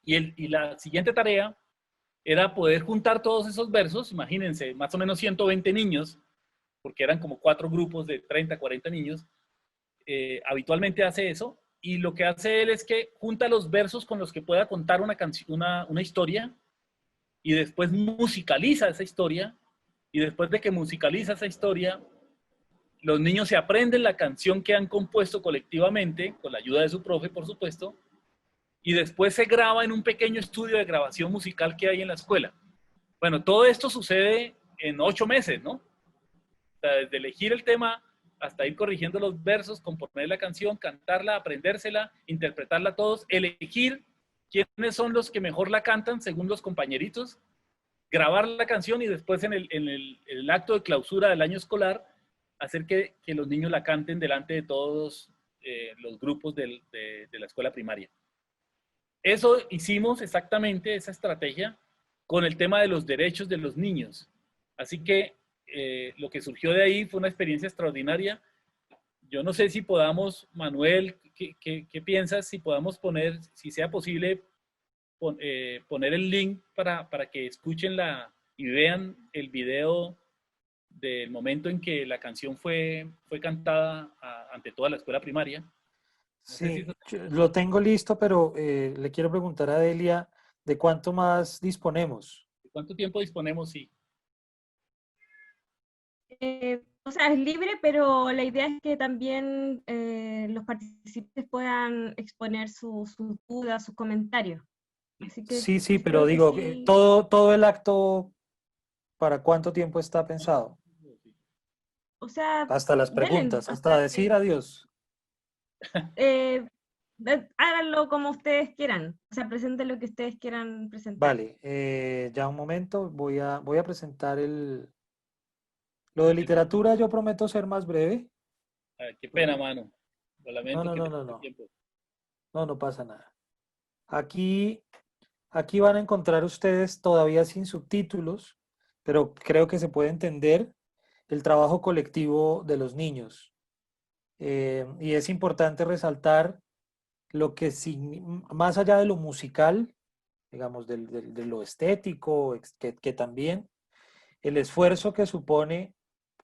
y la siguiente tarea era poder juntar todos esos versos. Imagínense, más o menos 120 niños, porque eran como 4 grupos de 30, 40 niños, habitualmente hace eso, y lo que hace él es que junta los versos con los que pueda contar una historia, y después musicaliza esa historia, y después de que musicaliza esa historia, los niños se aprenden la canción que han compuesto colectivamente, con la ayuda de su profe, por supuesto, y después se graba en un pequeño estudio de grabación musical que hay en la escuela. Bueno, todo esto sucede en 8 meses, ¿no? Desde elegir el tema hasta ir corrigiendo los versos, componer la canción, cantarla, aprendérsela, interpretarla todos, elegir quiénes son los que mejor la cantan según los compañeritos, grabar la canción y después en el acto de clausura del año escolar hacer que los niños la canten delante de todos los grupos de la escuela primaria. Eso hicimos exactamente, esa estrategia, con el tema de los derechos de los niños. Así que lo que surgió de ahí fue una experiencia extraordinaria. Yo no sé si podamos, Manuel, qué piensas si podamos poner, si sea posible, poner el link para que escuchen y vean el video del momento en que la canción fue cantada ante toda la escuela primaria? No sé si Sí, eso- lo tengo listo, pero le quiero preguntar a Delia, ¿de cuánto más disponemos? ¿Cuánto tiempo disponemos? Sí. O sea, es libre, pero la idea es que también los participantes puedan exponer sus dudas, sus comentarios. Así que Sí, sí, pero creo que digo, sí. todo el acto, ¿para cuánto tiempo está pensado? O sea, Hasta las denle, preguntas, hasta decir adiós. eh, háganlo como ustedes quieran. O sea, presenten lo que ustedes quieran presentar. Vale, ya un momento, voy a presentar lo de literatura, yo prometo ser más breve. Ay, qué pena, mano. Lo No, lamento no, que no, te no, quite no, tiempo. no pasa nada. Aquí van a encontrar ustedes todavía sin subtítulos, pero creo que se puede entender el trabajo colectivo de los niños. Y es importante resaltar lo que, más allá de lo musical, digamos, de lo estético, que también, el esfuerzo que supone,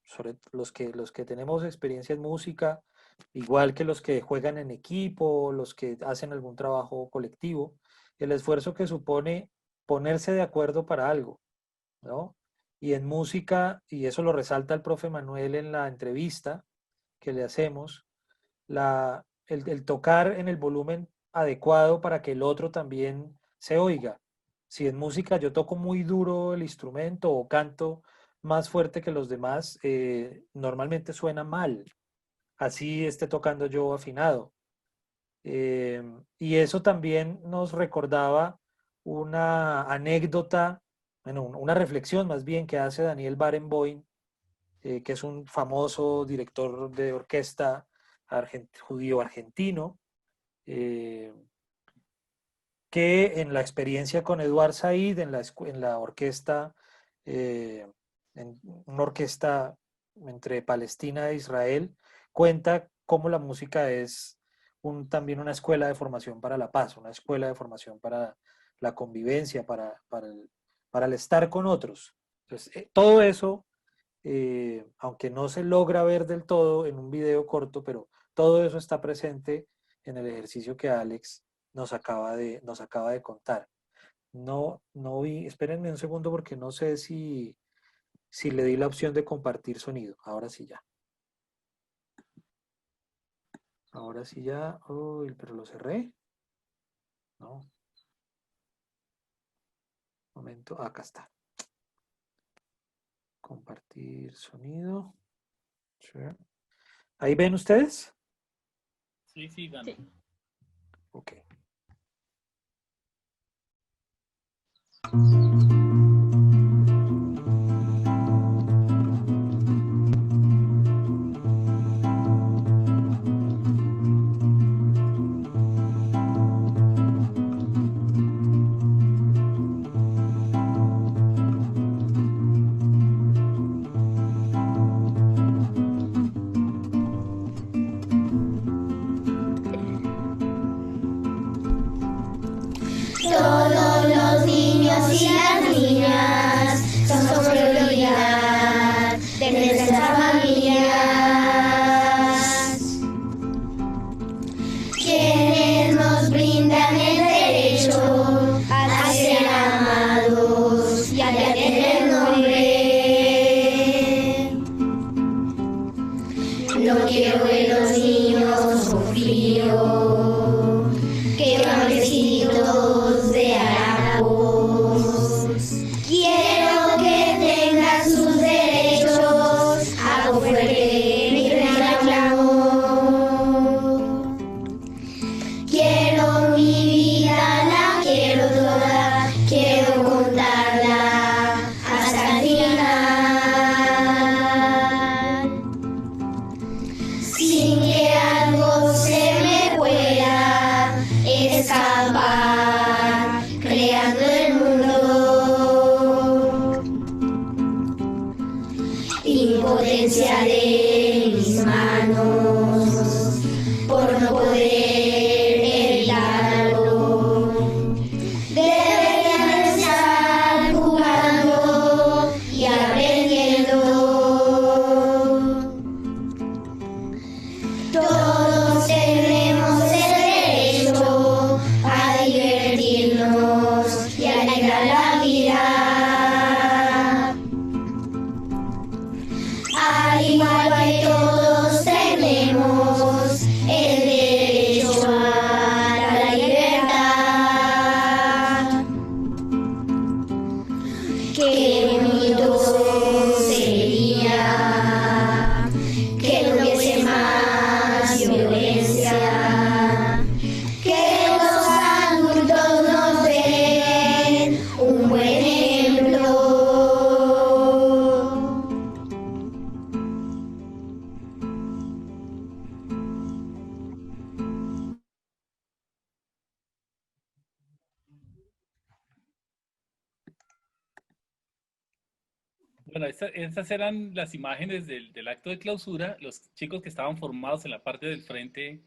sobre los que tenemos experiencia en música, igual que los que juegan en equipo, los que hacen algún trabajo colectivo, el esfuerzo que supone ponerse de acuerdo para algo, ¿no? Y en música, y eso lo resalta el profe Manuel en la entrevista que le hacemos, el tocar en el volumen adecuado para que el otro también se oiga. Si en música yo toco muy duro el instrumento o canto más fuerte que los demás, normalmente suena mal, así esté tocando yo afinado. Y eso también nos recordaba una anécdota, bueno, una reflexión más bien que hace Daniel Barenboim, que es un famoso director de orquesta judío argentino, eh, que en la experiencia con Eduard Said, en la orquesta, eh, en una orquesta entre Palestina e Israel, cuenta cómo la música es también una escuela de formación para la paz, una escuela de formación para la convivencia, para el estar con otros. Entonces, todo eso, aunque no se logra ver del todo en un video corto, pero todo eso está presente en el ejercicio que Alex nos acaba de contar. No vi, espérenme un segundo porque no sé si le di la opción de compartir sonido. Ahora sí ya. Ahora sí ya. Uy, pero lo cerré. No. Momento. Acá está. Compartir sonido. Share. ¿Ahí ven ustedes? Sí, sí, Gano. Sí. Ok. Todos los niños y las niñas somos prioridad de nuestras familias, quienes nos brindan el derecho a ser amados y a tener nombre. No quiero ver los niños con frío, que van vestidos de harapos. Quiero que tengan sus derechos, hago fuerte mi reclamo. Quiero mi vida, la quiero toda, quiero contarla hasta el final, sin que algo se me pueda escapar, creando el mundo. Impotencia de mis manos por no poder Bueno, esas eran las imágenes del acto de clausura. Los chicos que estaban formados en la parte del frente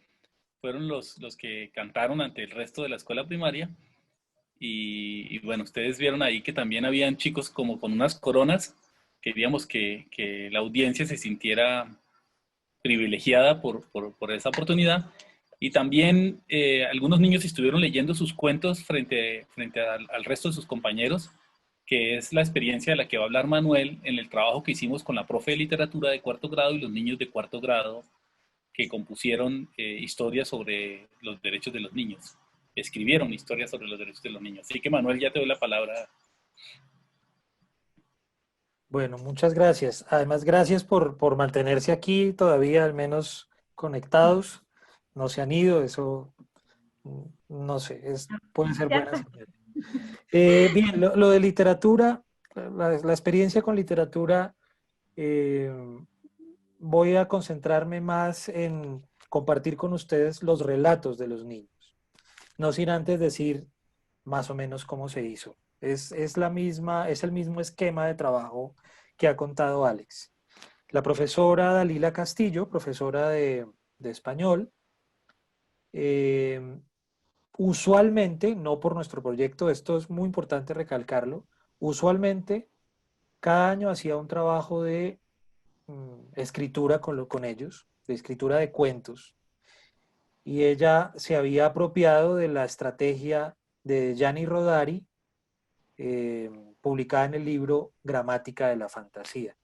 fueron los que cantaron ante el resto de la escuela primaria. Y bueno, ustedes vieron ahí que también habían chicos como con unas coronas. Queríamos que la audiencia se sintiera privilegiada por esa oportunidad. Y también algunos niños estuvieron leyendo sus cuentos frente al resto de sus compañeros, que es la experiencia de la que va a hablar Manuel en el trabajo que hicimos con la profe de literatura de cuarto grado y los niños de cuarto grado que compusieron historias sobre los derechos de los niños. Escribieron historias sobre los derechos de los niños. Así que Manuel, ya te doy la palabra. Bueno, muchas gracias. Además, gracias por mantenerse aquí todavía, al menos conectados. No se han ido, eso no sé, puede ser buena ¿Cierto? señal. Bien, lo de literatura, la experiencia con literatura, eh, voy a concentrarme más en compartir con ustedes los relatos de los niños, no sin antes decir más o menos cómo se hizo. Es el mismo esquema de trabajo que ha contado Alex. La profesora Dalila Castillo, profesora de español, eh, usualmente, no por nuestro proyecto, esto es muy importante recalcarlo, usualmente cada año hacía un trabajo de escritura con ellos, de escritura de cuentos, y ella se había apropiado de la estrategia de Gianni Rodari, eh, publicada en el libro Gramática de la Fantasía.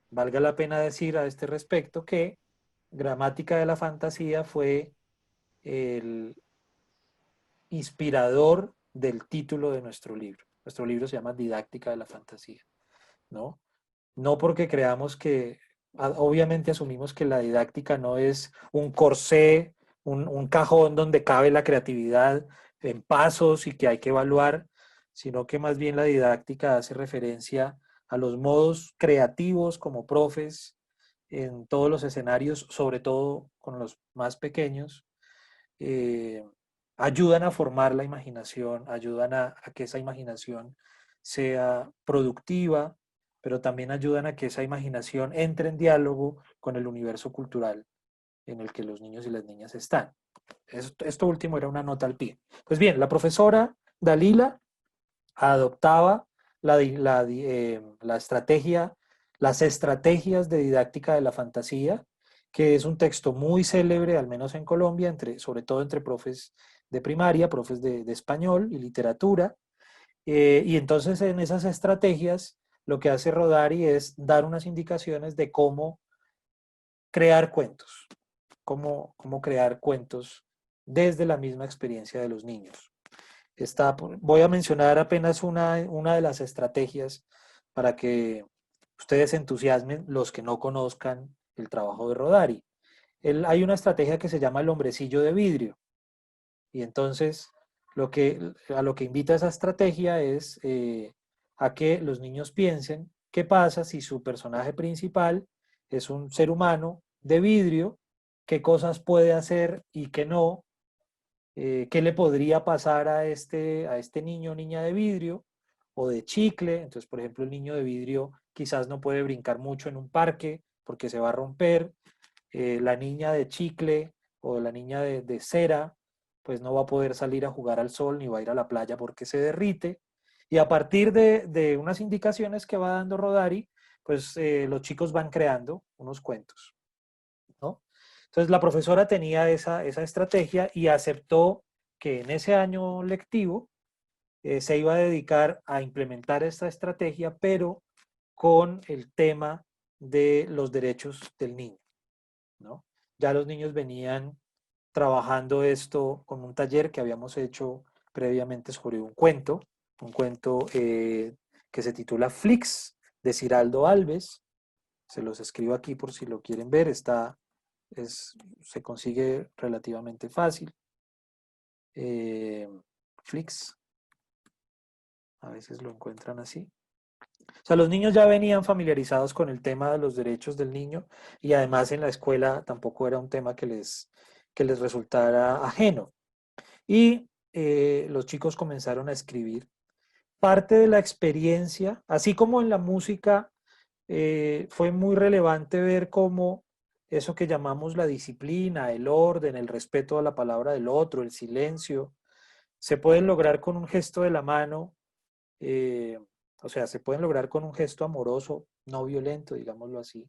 Valga la pena decir a este respecto que Gramática de la Fantasía fue el inspirador del título de nuestro libro. Nuestro libro se llama Didáctica de la Fantasía, ¿no? No porque creamos que, obviamente asumimos que la didáctica no es un corsé, un cajón donde cabe la creatividad en pasos y que hay que evaluar, sino que más bien la didáctica hace referencia a los modos creativos como profes en todos los escenarios, sobre todo con los más pequeños, eh, ayudan a formar la imaginación, ayudan a que esa imaginación sea productiva, pero también ayudan a que esa imaginación entre en diálogo con el universo cultural en el que los niños y las niñas están. Esto último era una nota al pie. Pues bien, la profesora Dalila adoptaba la estrategia, las estrategias de didáctica de la fantasía, que es un texto muy célebre, al menos en Colombia, sobre todo entre profes de primaria, profes de español y literatura. Y entonces en esas estrategias lo que hace Rodari es dar unas indicaciones de cómo crear cuentos, cómo crear cuentos desde la misma experiencia de los niños. Voy a mencionar apenas una de las estrategias para que ustedes se entusiasmen, los que no conozcan el trabajo de Rodari. Hay una estrategia que se llama el hombrecillo de vidrio. Y entonces a lo que invita esa estrategia es a que los niños piensen qué pasa si su personaje principal es un ser humano de vidrio, qué cosas puede hacer y qué no, qué le podría pasar a este niño o niña de vidrio o de chicle. Entonces, por ejemplo, el niño de vidrio quizás no puede brincar mucho en un parque porque se va a romper. La niña de chicle o la niña de cera, pues no va a poder salir a jugar al sol ni va a ir a la playa porque se derrite. Y a partir de unas indicaciones que va dando Rodari, pues los chicos van creando unos cuentos, ¿no? Entonces la profesora tenía esa estrategia y aceptó que en ese año lectivo se iba a dedicar a implementar esta estrategia, pero con el tema de los derechos del niño, ¿no? Ya los niños venían trabajando esto con un taller que habíamos hecho previamente sobre un cuento que se titula Flix, de Ciraldo Alves. Se los escribo aquí por si lo quieren ver, se consigue relativamente fácil. Flix, a veces lo encuentran así. O sea, los niños ya venían familiarizados con el tema de los derechos del niño y además en la escuela tampoco era un tema que les resultara ajeno. Y los chicos comenzaron a escribir parte de la experiencia, así como en la música, fue muy relevante ver cómo eso que llamamos la disciplina, el orden, el respeto a la palabra del otro, el silencio, se pueden lograr con un gesto de la mano, eh, o sea, se pueden lograr con un gesto amoroso, no violento, digámoslo así.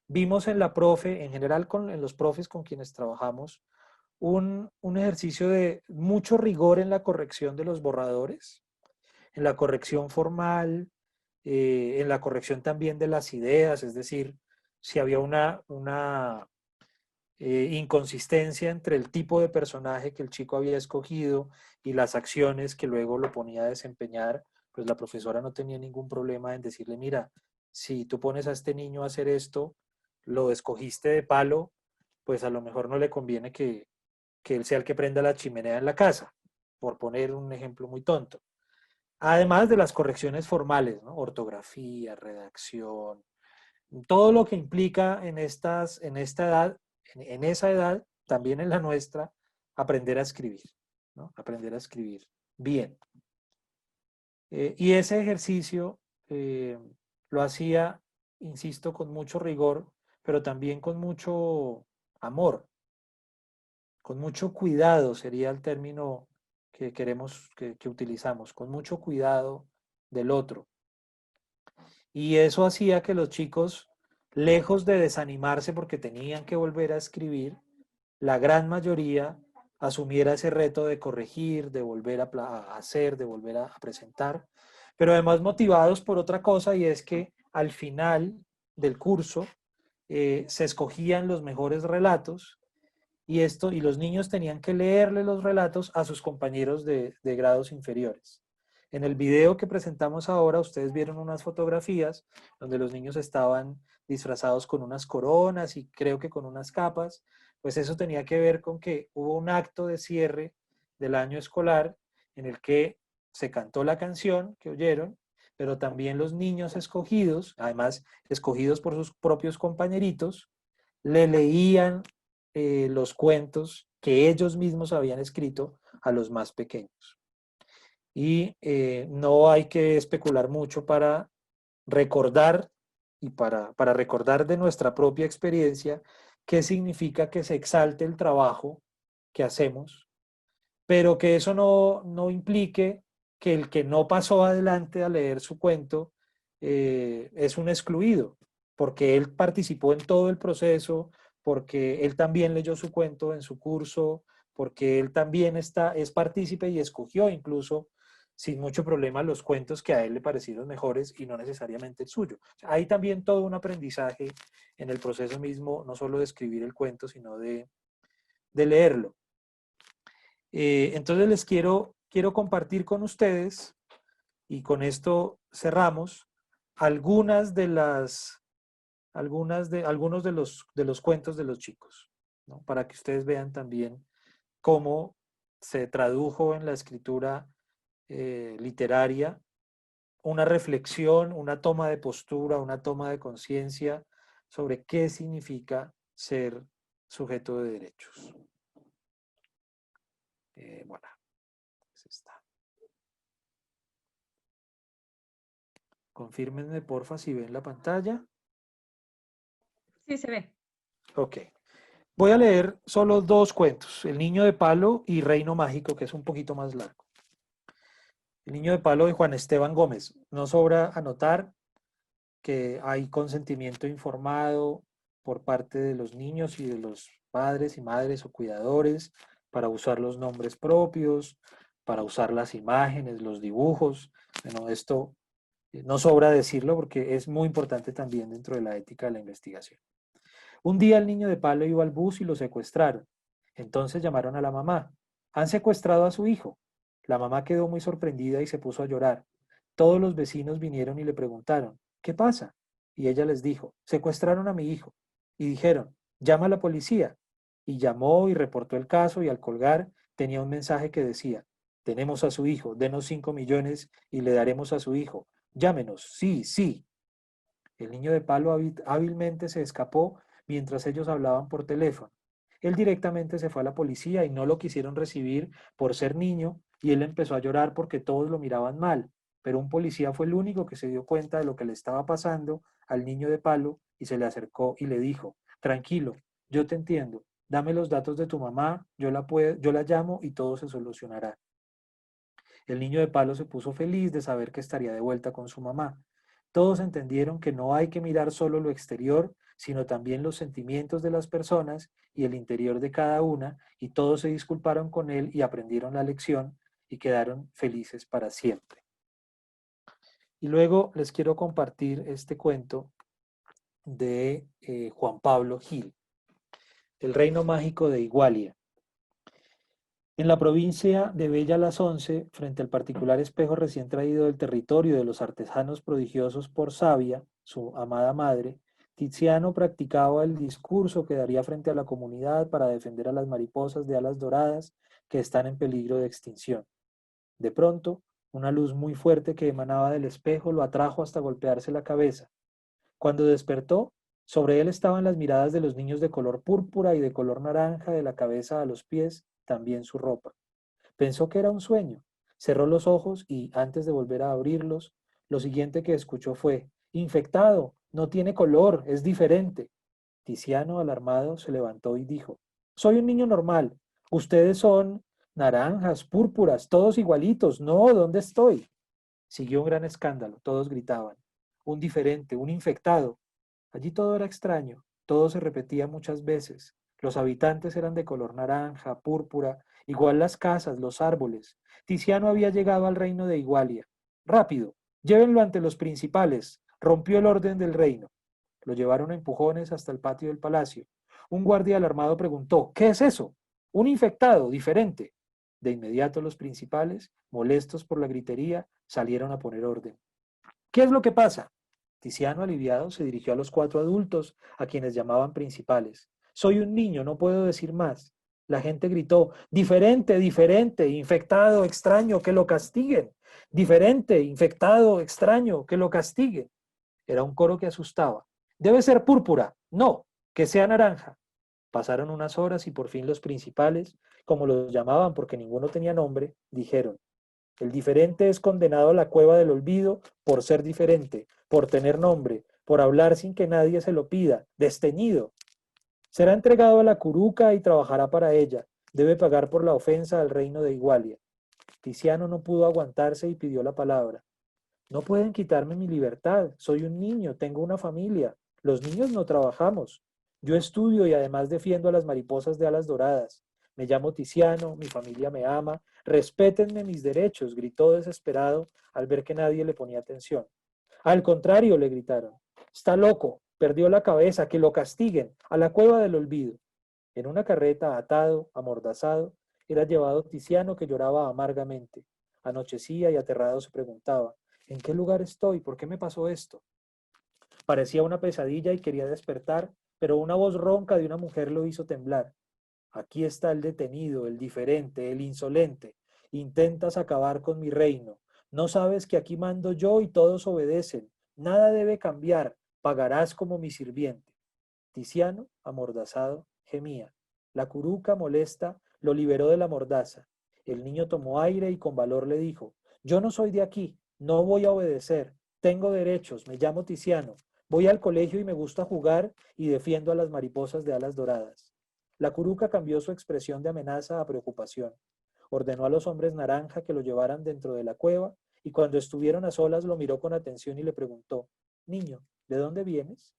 Vimos en la profe, en general en los profes con quienes trabajamos, un ejercicio de mucho rigor en la corrección de los borradores, en la corrección formal, en la corrección también de las ideas, es decir, si había una inconsistencia entre el tipo de personaje que el chico había escogido y las acciones que luego lo ponía a desempeñar, pues la profesora no tenía ningún problema en decirle, mira, si tú pones a este niño a hacer esto, lo escogiste de palo, pues a lo mejor no le conviene que él sea el que prenda la chimenea en la casa, por poner un ejemplo muy tonto. Además de las correcciones formales, ¿no? Ortografía, redacción, todo lo que implica en esta edad, en esa edad, también en la nuestra, aprender a escribir, ¿no? Aprender a escribir bien. Y ese ejercicio lo hacía, insisto, con mucho rigor, pero también con mucho amor, con mucho cuidado, sería el término que queremos, que utilizamos, con mucho cuidado del otro. Y eso hacía que los chicos, lejos de desanimarse porque tenían que volver a escribir, la gran mayoría asumiera ese reto de corregir, de volver a hacer, de volver a presentar, pero además motivados por otra cosa, y es que al final del curso se escogían los mejores relatos y los niños tenían que leerle los relatos a sus compañeros de grados inferiores. En el video que presentamos ahora, ustedes vieron unas fotografías donde los niños estaban disfrazados con unas coronas y creo que con unas capas. Pues eso tenía que ver con que hubo un acto de cierre del año escolar en el que se cantó la canción que oyeron, pero también los niños escogidos, además escogidos por sus propios compañeritos, le leían los cuentos que ellos mismos habían escrito a los más pequeños. Y no hay que especular mucho para recordar y para recordar de nuestra propia experiencia qué significa que se exalte el trabajo que hacemos, pero que eso no implique que el que no pasó adelante a leer su cuento es un excluido, porque él participó en todo el proceso, porque él también leyó su cuento en su curso, porque él también es partícipe y escogió incluso sin mucho problema los cuentos que a él le parecieron mejores y no necesariamente el suyo. O sea, hay también todo un aprendizaje en el proceso mismo, no solo de escribir el cuento, sino de leerlo. Entonces les quiero compartir con ustedes, y con esto cerramos, algunos de los cuentos de los chicos, ¿no? Para que ustedes vean también cómo se tradujo en la escritura literaria una reflexión, una toma de postura, una toma de conciencia sobre qué significa ser sujeto de derechos. Bueno, pues está. Confírmenme, porfa, si ven la pantalla. Sí, se ve. Ok. Voy a leer solo dos cuentos, El niño de palo y Reino mágico, que es un poquito más largo. El niño de palo de Juan Esteban Gómez. No sobra anotar que hay consentimiento informado por parte de los niños y de los padres y madres o cuidadores para usar los nombres propios, para usar las imágenes, los dibujos. Bueno, esto no sobra decirlo porque es muy importante también dentro de la ética de la investigación. Un día el niño de palo iba al bus y lo secuestraron. Entonces llamaron a la mamá. Han secuestrado a su hijo. La mamá quedó muy sorprendida y se puso a llorar. Todos los vecinos vinieron y le preguntaron, ¿qué pasa? Y ella les dijo, secuestraron a mi hijo. Y dijeron, llama a la policía. Y llamó y reportó el caso y al colgar tenía un mensaje que decía, tenemos a su hijo, denos 5 millones y le daremos a su hijo. Llámenos, sí, sí. El niño de palo hábilmente se escapó mientras ellos hablaban por teléfono. Él directamente se fue a la policía y no lo quisieron recibir por ser niño y él empezó a llorar porque todos lo miraban mal. pero un policía fue el único que se dio cuenta de lo que le estaba pasando al niño de palo y se le acercó y le dijo, tranquilo, yo te entiendo, dame los datos de tu mamá, yo la llamo y todo se solucionará. El niño de palo se puso feliz de saber que estaría de vuelta con su mamá. Todos entendieron que no hay que mirar solo lo exterior, sino también los sentimientos de las personas y el interior de cada una, y todos se disculparon con él y aprendieron la lección y quedaron felices para siempre. Y luego les quiero compartir este cuento de Juan Pablo Gil, El reino mágico de Igualia. En la provincia de Bella Las Once, frente al particular espejo recién traído del territorio de los artesanos prodigiosos por Savia, su amada madre, Tiziano practicaba el discurso que daría frente a la comunidad para defender a las mariposas de alas doradas que están en peligro de extinción. De pronto, una luz muy fuerte que emanaba del espejo lo atrajo hasta golpearse la cabeza. Cuando despertó, sobre él estaban las miradas de los niños de color púrpura y de color naranja de la cabeza a los pies, también su ropa. Pensó que era un sueño. Cerró los ojos y, antes de volver a abrirlos, lo siguiente que escuchó fue, infectado, no tiene color, es diferente. Tiziano, alarmado, se levantó y dijo, soy un niño normal. Ustedes son naranjas, púrpuras, todos igualitos. No, ¿dónde estoy? Siguió un gran escándalo. Todos gritaban. Un diferente, un infectado. Allí todo era extraño. Todo se repetía muchas veces. Los habitantes eran de color naranja, púrpura, igual las casas, los árboles. Tiziano había llegado al reino de Igualia. Rápido, llévenlo ante los principales. Rompió el orden del reino. Lo llevaron a empujones hasta el patio del palacio. Un guardia alarmado preguntó, ¿qué es eso? Un infectado, diferente. De inmediato los principales, molestos por la gritería, salieron a poner orden. ¿Qué es lo que pasa? Tiziano, aliviado, se dirigió a los 4 adultos, a quienes llamaban principales. Soy un niño, no puedo decir más. La gente gritó, diferente, diferente, infectado, extraño, que lo castiguen. Diferente, infectado, extraño, que lo castiguen. Era un coro que asustaba. Debe ser púrpura. No, que sea naranja. Pasaron unas horas y por fin los principales, como los llamaban porque ninguno tenía nombre, dijeron, el diferente es condenado a la cueva del olvido por ser diferente, por tener nombre, por hablar sin que nadie se lo pida, desteñido. Será entregado a la curuca y trabajará para ella. Debe pagar por la ofensa al reino de Igualia. Tiziano no pudo aguantarse y pidió la palabra. No pueden quitarme mi libertad. Soy un niño, tengo una familia. Los niños no trabajamos. Yo estudio y además defiendo a las mariposas de alas doradas. Me llamo Tiziano, mi familia me ama. Respétenme mis derechos, gritó desesperado al ver que nadie le ponía atención. Al contrario, le gritaron. Está loco, perdió la cabeza, que lo castiguen, a la cueva del olvido. En una carreta, atado, amordazado, era llevado Tiziano, que lloraba amargamente. Anochecía y aterrado se preguntaba, ¿en qué lugar estoy? ¿Por qué me pasó esto? Parecía una pesadilla y quería despertar, pero una voz ronca de una mujer lo hizo temblar. Aquí está el detenido, el diferente, el insolente. Intentas acabar con mi reino. No sabes que aquí mando yo y todos obedecen. Nada debe cambiar. Pagarás como mi sirviente. Tiziano, amordazado, gemía. La curuca, molesta, lo liberó de la mordaza. El niño tomó aire y con valor le dijo, yo no soy de aquí, no voy a obedecer. Tengo derechos, me llamo Tiziano. Voy al colegio y me gusta jugar y defiendo a las mariposas de alas doradas. La curuca cambió su expresión de amenaza a preocupación. Ordenó a los hombres naranja que lo llevaran dentro de la cueva y cuando estuvieron a solas lo miró con atención y le preguntó, niño, ¿de dónde vienes?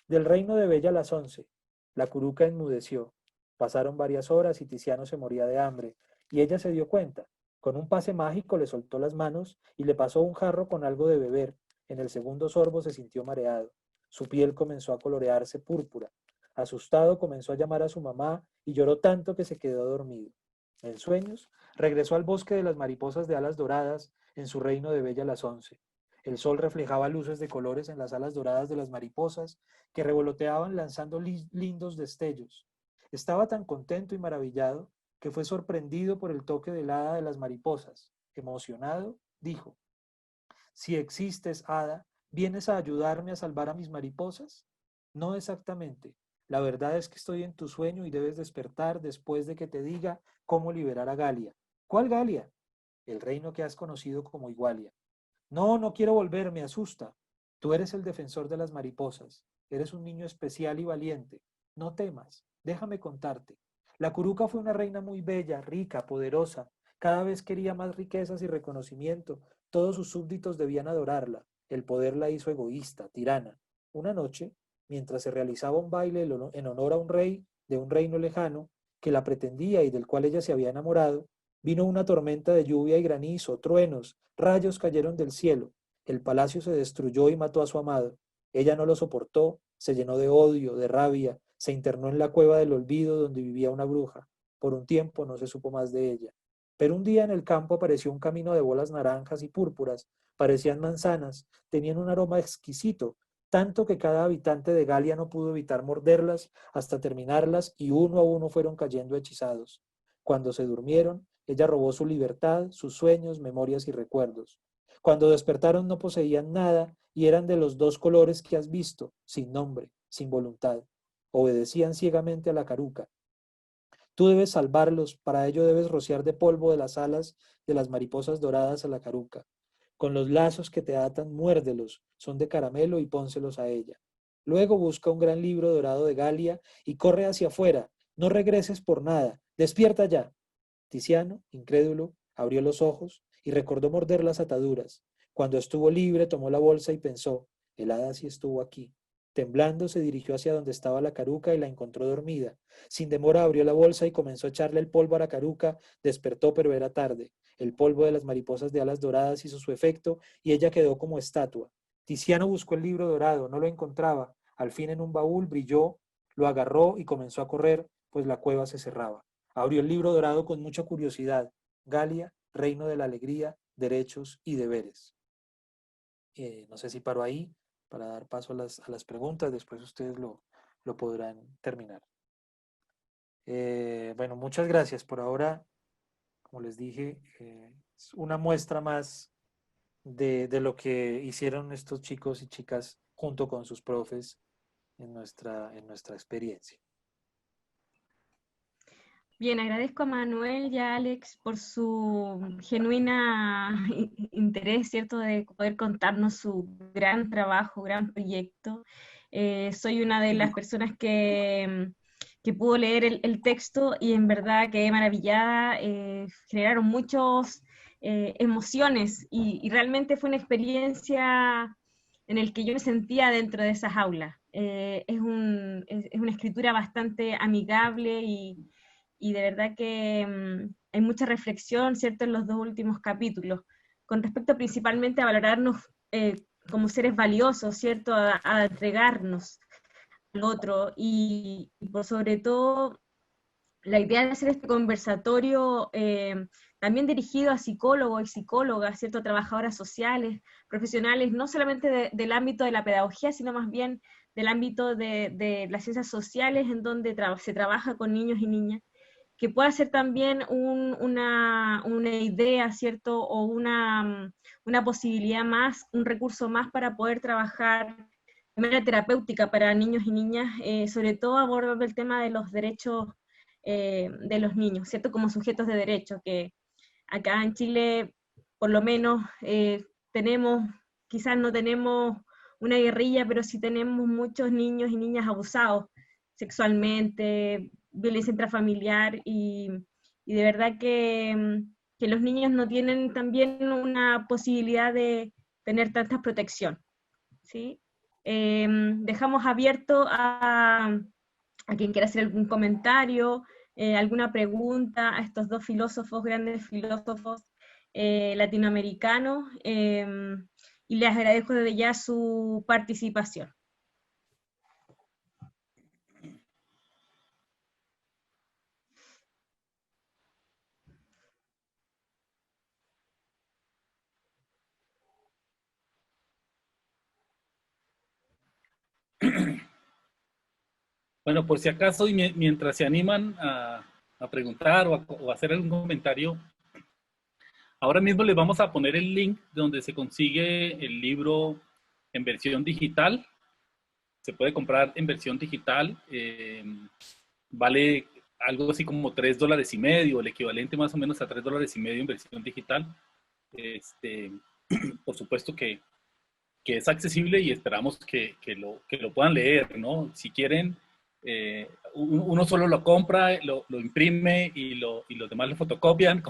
Del reino de Bella Las Once. La curuca enmudeció. Pasaron varias horas y Tiziano se moría de hambre y ella se dio cuenta. Con un pase mágico le soltó las manos y le pasó un jarro con algo de beber. En el segundo sorbo se sintió mareado. Su piel comenzó a colorearse púrpura. Asustado comenzó a llamar a su mamá y lloró tanto que se quedó dormido. En sueños, regresó al bosque de las mariposas de alas doradas en su reino de Bella Las Once. El sol reflejaba luces de colores en las alas doradas de las mariposas que revoloteaban lanzando lindos destellos. Estaba tan contento y maravillado que fue sorprendido por el toque del hada de las mariposas. Emocionado, dijo, si existes, hada, ¿vienes a ayudarme a salvar a mis mariposas? No exactamente. La verdad es que estoy en tu sueño y debes despertar después de que te diga cómo liberar a Galia. ¿Cuál Galia? El reino que has conocido como Igualia. No, no quiero volver, me asusta. Tú eres el defensor de las mariposas. Eres un niño especial y valiente. No temas, déjame contarte. La Curuca fue una reina muy bella, rica, poderosa. Cada vez quería más riquezas y reconocimiento. Todos sus súbditos debían adorarla. El poder la hizo egoísta, tirana. Una noche, mientras se realizaba un baile en honor a un rey de un reino lejano, que la pretendía y del cual ella se había enamorado, vino una tormenta de lluvia y granizo, truenos, rayos cayeron del cielo. El palacio se destruyó y mató a su amado. Ella no lo soportó, se llenó de odio, de rabia, se internó en la cueva del olvido donde vivía una bruja. Por un tiempo no se supo más de ella. Pero un día en el campo apareció un camino de bolas naranjas y púrpuras. Parecían manzanas, tenían un aroma exquisito, tanto que cada habitante de Galia no pudo evitar morderlas hasta terminarlas y uno a uno fueron cayendo hechizados. Cuando se durmieron, ella robó su libertad, sus sueños, memorias y recuerdos. Cuando despertaron no poseían nada y eran de los dos colores que has visto, sin nombre, sin voluntad. Obedecían ciegamente a la caruca. Tú debes salvarlos, para ello debes rociar de polvo de las alas de las mariposas doradas a la caruca. Con los lazos que te atan, muérdelos, son de caramelo y pónselos a ella. Luego busca un gran libro dorado de Galia y corre hacia afuera. No regreses por nada. Despierta ya. Tiziano, incrédulo, abrió los ojos y recordó morder las ataduras. Cuando estuvo libre, tomó la bolsa y pensó, el hada sí estuvo aquí. Temblando, se dirigió hacia donde estaba la caruca y la encontró dormida. Sin demora abrió la bolsa y comenzó a echarle el polvo a la caruca. Despertó, pero era tarde. El polvo de las mariposas de alas doradas hizo su efecto y ella quedó como estatua. Tiziano buscó el libro dorado, no lo encontraba. Al fin en un baúl brilló, lo agarró y comenzó a correr, pues la cueva se cerraba. Abrió el libro dorado con mucha curiosidad. Galia, reino de la alegría, derechos y deberes. No sé si paro ahí para dar paso a las preguntas, después ustedes lo podrán terminar. Bueno, muchas gracias. Por ahora, como les dije, es una muestra más de lo que hicieron estos chicos y chicas junto con sus profes en nuestra experiencia. Bien, agradezco a Manuel y a Alex por su genuina interés, ¿cierto?, de poder contarnos su gran trabajo, gran proyecto. Soy una de las personas que pudo leer el texto y en verdad quedé maravillada. Generaron muchas emociones y realmente fue una experiencia en el que yo me sentía dentro de esas aulas. Es una escritura bastante amigable y de verdad que hay mucha reflexión, ¿cierto?, en los dos últimos capítulos, con respecto principalmente a valorarnos como seres valiosos, ¿cierto?, a entregarnos al otro y por sobre todo la idea de hacer este conversatorio también dirigido a psicólogos y psicólogas, ¿cierto?, a trabajadoras sociales, profesionales, no solamente del ámbito de la pedagogía, sino más bien del ámbito de las ciencias sociales, en donde se trabaja con niños y niñas, que pueda ser también una idea, ¿cierto?, o una posibilidad más, un recurso más para poder trabajar de manera terapéutica para niños y niñas, sobre todo abordando el tema de los derechos de los niños, ¿cierto?, como sujetos de derecho, que acá en Chile, por lo menos, tenemos, quizás no tenemos una guerrilla, pero sí tenemos muchos niños y niñas abusados sexualmente, violencia intrafamiliar, y de verdad que los niños no tienen también una posibilidad de tener tanta protección, ¿sí? Dejamos abierto a quien quiera hacer algún comentario, alguna pregunta a estos dos filósofos, grandes filósofos latinoamericanos, y les agradezco desde ya su participación. Bueno, por si acaso, y mientras se animan a preguntar o a hacer algún comentario, ahora mismo les vamos a poner el link donde se consigue el libro en versión digital. Se puede comprar en versión digital. Vale algo así como $3.50, el equivalente más o menos a $3.50 en versión digital. por supuesto que es accesible y esperamos que lo puedan leer, ¿no? Si quieren, uno solo lo compra, lo imprime y los demás lo fotocopian,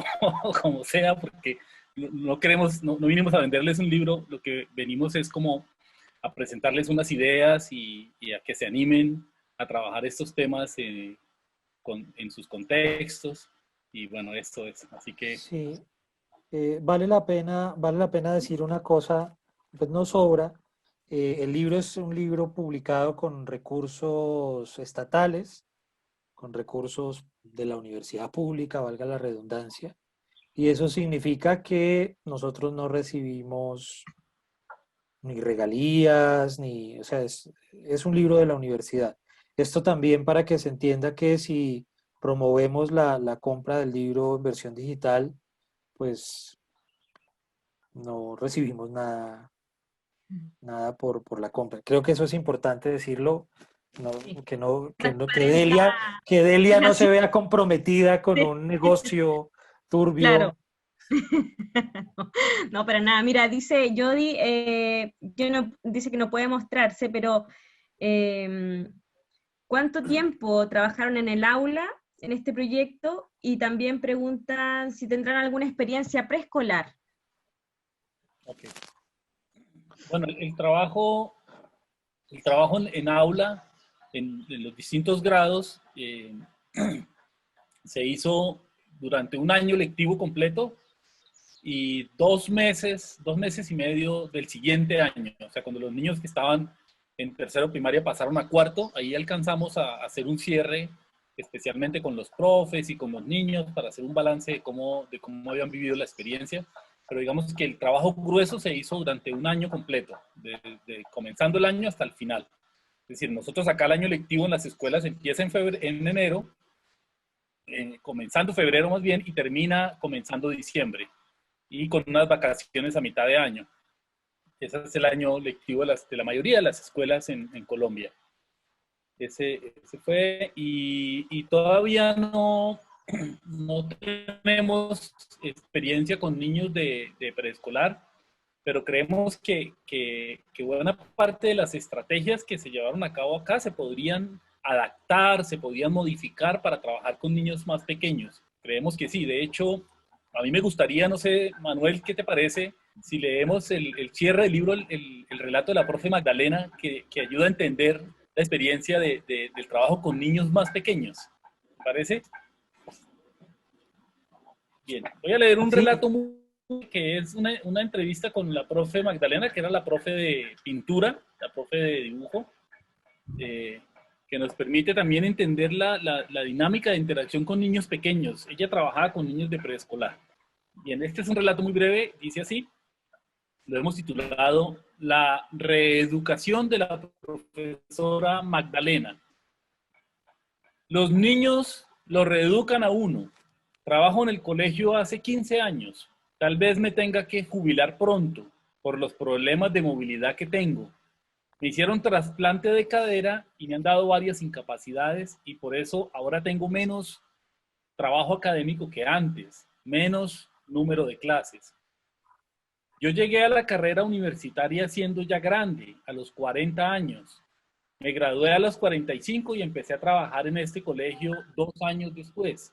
como sea, porque no queremos, no vinimos a venderles un libro, lo que venimos es como a presentarles unas ideas y a que se animen a trabajar estos temas en sus contextos. Y bueno, esto es, así que... Sí, vale la pena decir una cosa, pues no sobra. El libro es un libro publicado con recursos estatales, con recursos de la universidad pública, valga la redundancia, y eso significa que nosotros no recibimos ni regalías, ni, o sea, es un libro de la universidad. Esto también para que se entienda que si promovemos la compra del libro en versión digital, pues no recibimos nada por la compra. Creo que eso es importante decirlo, Sí. que que Delia no se Gracias. vea comprometida con un negocio turbio. Claro. No, para nada. Mira, dice Jody, dice que no puede mostrarse, pero ¿cuánto tiempo trabajaron en el aula en este proyecto? Y también preguntan si tendrán alguna experiencia preescolar. Okay. Bueno, el trabajo en aula, en los distintos grados, se hizo durante un año lectivo completo y 2 meses y medio del siguiente año. O sea, cuando los niños que estaban en tercero primaria pasaron a cuarto, ahí alcanzamos a hacer un cierre, especialmente con los profes y con los niños, para hacer un balance de cómo habían vivido la experiencia. Pero digamos que el trabajo grueso se hizo durante un año completo, comenzando el año hasta el final. Es decir, nosotros acá el año lectivo en las escuelas empieza en enero, comenzando febrero más bien, y termina comenzando diciembre, y con unas vacaciones a mitad de año. Ese es el año lectivo de la mayoría de las escuelas en Colombia. Ese fue, y todavía no tenemos experiencia con niños de preescolar, pero creemos que buena parte de las estrategias que se llevaron a cabo acá se podrían adaptar, se podían modificar para trabajar con niños más pequeños. Creemos que sí. De hecho, a mí me gustaría, no sé, Manuel, ¿qué te parece si leemos el cierre del libro, el relato de la profe Magdalena, que ayuda a entender la experiencia del trabajo con niños más pequeños? ¿Te parece? Bien, voy a leer un relato que es una entrevista con la profe Magdalena, que era la profe de pintura, la profe de dibujo, que nos permite también entender la dinámica de interacción con niños pequeños. Ella trabajaba con niños de preescolar. Bien, este es un relato muy breve, dice así, lo hemos titulado La reeducación de la profesora Magdalena. Los niños lo reeducan a uno. Trabajo en el colegio hace 15 años. Tal vez me tenga que jubilar pronto por los problemas de movilidad que tengo. Me hicieron trasplante de cadera y me han dado varias incapacidades y por eso ahora tengo menos trabajo académico que antes, menos número de clases. Yo llegué a la carrera universitaria siendo ya grande, a los 40 años. Me gradué a los 45 y empecé a trabajar en este colegio 2 años después.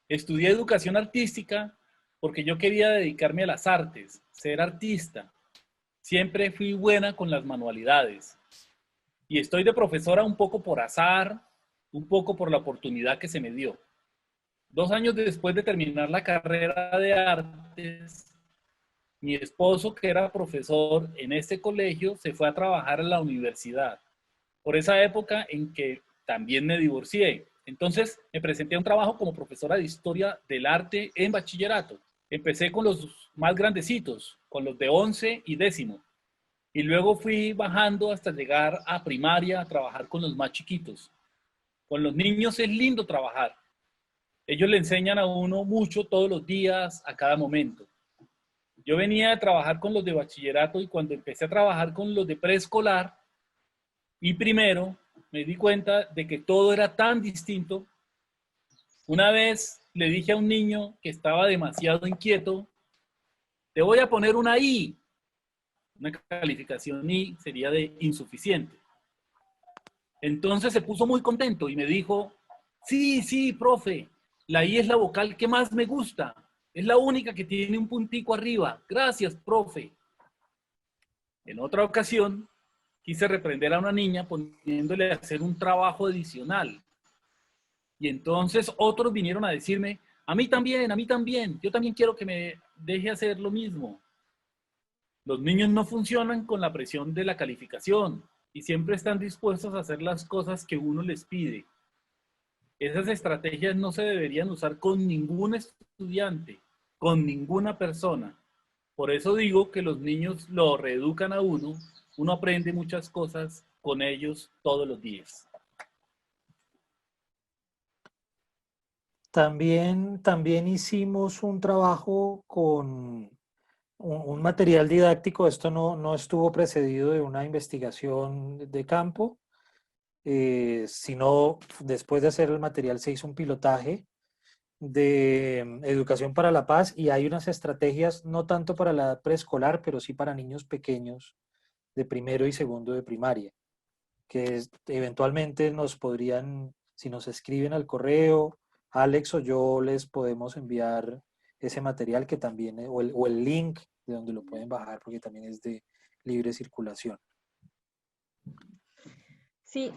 Estudié educación artística porque yo quería dedicarme a las artes, ser artista. Siempre fui buena con las manualidades. Y estoy de profesora un poco por azar, un poco por la oportunidad que se me dio. 2 años después de terminar la carrera de artes, mi esposo, que era profesor en este colegio, se fue a trabajar a la universidad. Por esa época en que también me divorcié. Entonces me presenté a un trabajo como profesora de historia del arte en bachillerato. Empecé con los más grandecitos, con los de 11 y 10º. Y luego fui bajando hasta llegar a primaria a trabajar con los más chiquitos. Con los niños es lindo trabajar. Ellos le enseñan a uno mucho todos los días, a cada momento. Yo venía a trabajar con los de bachillerato y cuando empecé a trabajar con los de preescolar y primero, me di cuenta de que todo era tan distinto. Una vez le dije a un niño que estaba demasiado inquieto te voy a poner una I. Una calificación I sería de insuficiente. Entonces se puso muy contento y me dijo, sí, sí, profe, la I es la vocal que más me gusta. Es la única que tiene un puntico arriba. Gracias, profe. En otra ocasión, quise reprender a una niña poniéndole a hacer un trabajo adicional. Y entonces otros vinieron a decirme, a mí también, yo también quiero que me deje hacer lo mismo. Los niños no funcionan con la presión de la calificación y siempre están dispuestos a hacer las cosas que uno les pide. Esas estrategias no se deberían usar con ningún estudiante, con ninguna persona. Por eso digo que los niños lo reeducan a uno aprende muchas cosas con ellos todos los días. También hicimos un trabajo con un material didáctico. Esto no estuvo precedido de una investigación de campo, sino después de hacer el material se hizo un pilotaje de educación para la paz, y hay unas estrategias no tanto para la edad preescolar, pero sí para niños pequeños de primero y segundo de primaria, que eventualmente nos podrían, si nos escriben al correo, Alex o yo les podemos enviar ese material que también, o el link de donde lo pueden bajar, porque también es de libre circulación. Sí,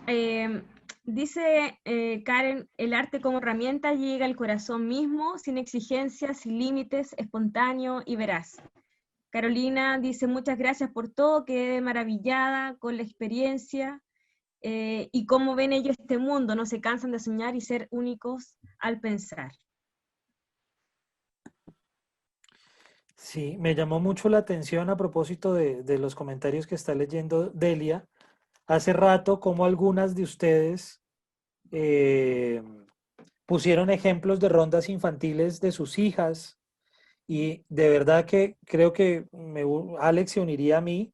dice Karen, el arte como herramienta llega al corazón mismo, sin exigencias, sin límites, espontáneo y veraz. Carolina dice, muchas gracias por todo, quedé maravillada con la experiencia y cómo ven ellos este mundo, no se cansan de soñar y ser únicos al pensar. Sí, me llamó mucho la atención a propósito de los comentarios que está leyendo Delia. Hace rato, como algunas de ustedes pusieron ejemplos de rondas infantiles de sus hijas, y de verdad que creo que Alex se uniría a mí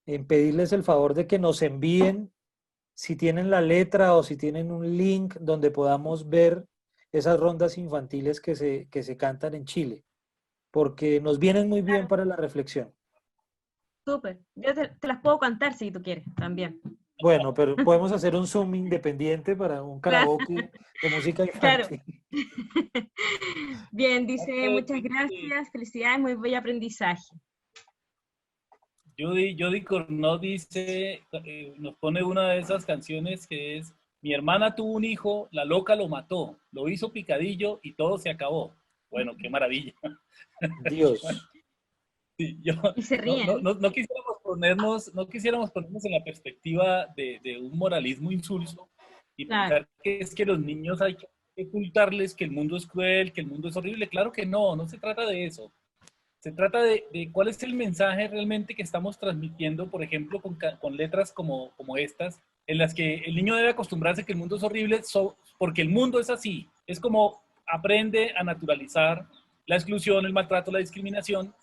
en pedirles el favor de que nos envíen, si tienen la letra o si tienen un link donde podamos ver esas rondas infantiles que se cantan en Chile, porque nos vienen muy bien para la reflexión. Súper, yo te las puedo cantar si tú quieres, también. Bueno, pero podemos hacer un Zoom independiente para un Claro. karaoke de música Claro. infantil. Bien, dice, muchas gracias, felicidades, muy buen aprendizaje. Jody Cornó dice, nos pone una de esas canciones que es, mi hermana tuvo un hijo, la loca lo mató, lo hizo picadillo y todo se acabó. Bueno, qué maravilla. Dios. Sí, Y se ríen. no quisiéramos ponernos en la perspectiva de un moralismo insulso y Claro. pensar que es que los niños hay que ocultarles que el mundo es cruel, que el mundo es horrible. Claro que no se trata de eso. Se trata de cuál es el mensaje realmente que estamos transmitiendo, por ejemplo, con letras como estas, en las que el niño debe acostumbrarse que el mundo es horrible porque el mundo es así. Es como aprende a naturalizar la exclusión, el maltrato, la discriminación,